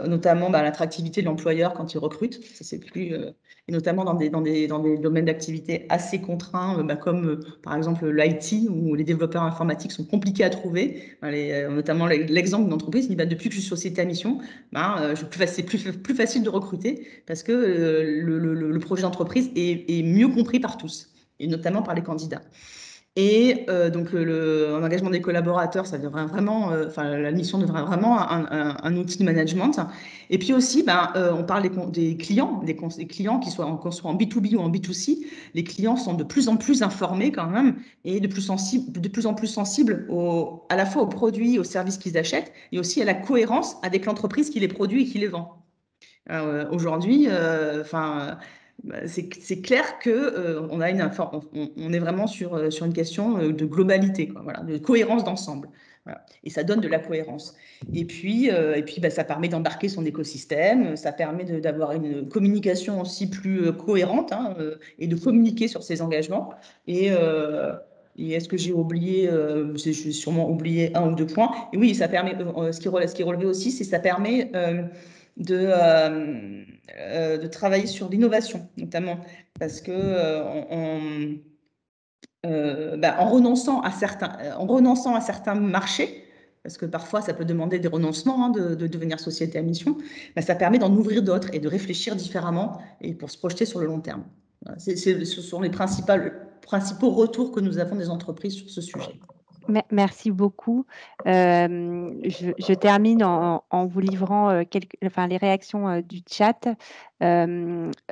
notamment l'attractivité de l'employeur quand il recrute. Ça, c'est plus, et notamment dans des domaines d'activité assez contraints, comme par exemple l'IT, où les développeurs informatiques sont compliqués à trouver. Notamment l'exemple d'une entreprise qui dit depuis que je suis société à mission, c'est plus facile de recruter parce que le projet d'entreprise est mieux compris par tous, et notamment par les candidats. Et donc, l'engagement des collaborateurs, ça devrait vraiment, la mission devrait vraiment un outil de management. Et puis aussi, on parle des clients, des clients qu'on soit en B2B ou en B2C. Les clients sont de plus en plus informés quand même et de plus en plus sensibles à la fois aux produits, aux services qu'ils achètent et aussi à la cohérence avec l'entreprise qui les produit et qui les vend. Aujourd'hui, c'est clair que on est vraiment sur une question de globalité, quoi, voilà, de cohérence d'ensemble. Voilà. Et ça donne de la cohérence. Et puis, ça permet d'embarquer son écosystème, ça permet d'avoir une communication aussi plus cohérente, hein, et de communiquer sur ses engagements. Et est-ce que j'ai oublié, j'ai sûrement oublié 1 ou 2 points. Et oui, ça permet, ce qui est relevé aussi, c'est que ça permet de travailler sur l'innovation, notamment, parce que en renonçant à certains marchés, parce que parfois ça peut demander des renoncements, hein, de devenir société à mission, ça permet d'en ouvrir d'autres et de réfléchir différemment et pour se projeter sur le long terme. Voilà, ce sont les principaux retours que nous avons des entreprises sur ce sujet. Merci beaucoup. Je termine en vous livrant les réactions du chat,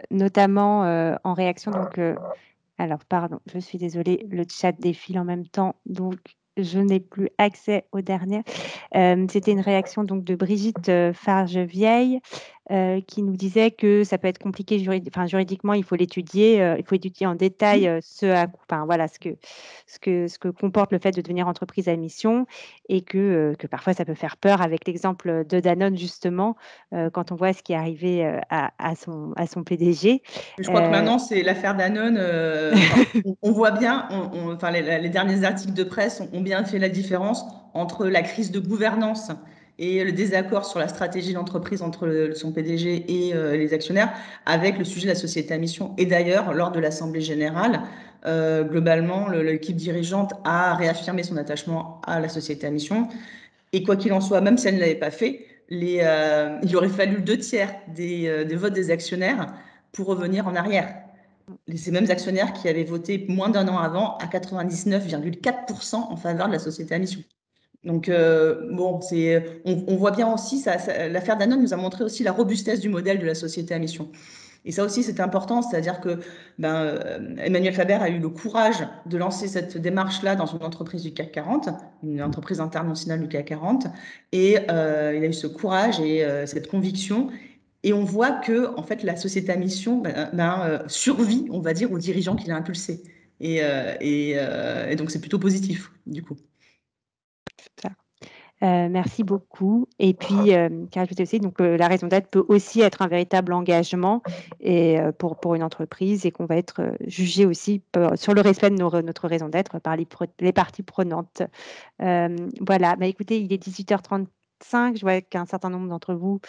notamment en réaction. Donc, alors, pardon, je suis désolée, le chat défile en même temps, donc je n'ai plus accès aux dernières. C'était une réaction donc de Brigitte Farge-Vieille qui nous disait que ça peut être compliqué juridiquement, il faut l'étudier, il faut étudier en détail ce que comporte le fait de devenir entreprise à mission et que parfois ça peut faire peur avec l'exemple de Danone justement quand on voit ce qui est arrivé à son PDG. Je crois que maintenant, c'est l'affaire Danone. On voit bien, les derniers articles de presse ont bien fait la différence entre la crise de gouvernance et le désaccord sur la stratégie d'entreprise entre son PDG et les actionnaires avec le sujet de la société à mission. Et d'ailleurs, lors de l'Assemblée générale, globalement, l'équipe dirigeante a réaffirmé son attachement à la société à mission. Et quoi qu'il en soit, même si elle ne l'avait pas fait, il aurait fallu 2/3 des votes des actionnaires pour revenir en arrière. Ces mêmes actionnaires qui avaient voté moins d'1 an avant à 99,4% en faveur de la société à mission. Donc, on voit bien aussi, l'affaire Danone nous a montré aussi la robustesse du modèle de la société à mission. Et ça aussi, c'est important, c'est-à-dire que Emmanuel Faber a eu le courage de lancer cette démarche-là dans une entreprise du CAC 40, une entreprise internationale du CAC 40, et il a eu ce courage et cette conviction. Et on voit que, en fait, la société à mission survit, on va dire, aux dirigeants qui l'a impulsé. Et donc, c'est plutôt positif, du coup. Merci beaucoup. Et puis, car je aussi, donc la raison d'être peut aussi être un véritable engagement et pour une entreprise et qu'on va être jugé aussi sur le respect de notre raison d'être par les parties prenantes. Voilà, écoutez, il est 18h35. Je vois qu'un certain nombre d'entre vous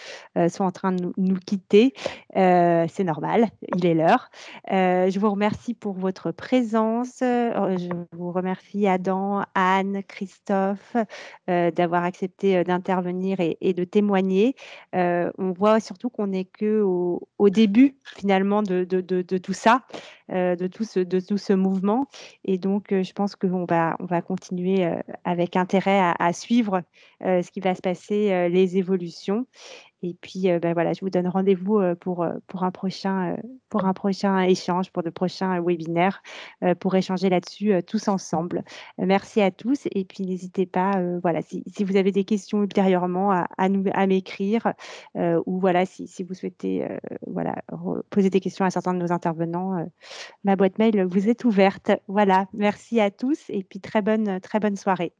sont en train de nous quitter. C'est normal, il est l'heure. Je vous remercie pour votre présence. Je vous remercie Adam, Anne, Christophe d'avoir accepté d'intervenir et de témoigner. On voit surtout qu'on n'est qu'au début finalement de tout ça, de tout ce mouvement. Et donc, je pense qu'on va continuer avec intérêt à suivre ce qui va se passer, les évolutions. Et puis, voilà, je vous donne rendez-vous pour un prochain échange, pour de prochains webinaires, pour échanger là-dessus tous ensemble. Merci à tous. Et puis, n'hésitez pas, voilà, si vous avez des questions ultérieurement, à m'écrire ou voilà, si vous souhaitez voilà, poser des questions à certains de nos intervenants, ma boîte mail vous est ouverte. Voilà, merci à tous et puis très bonne soirée.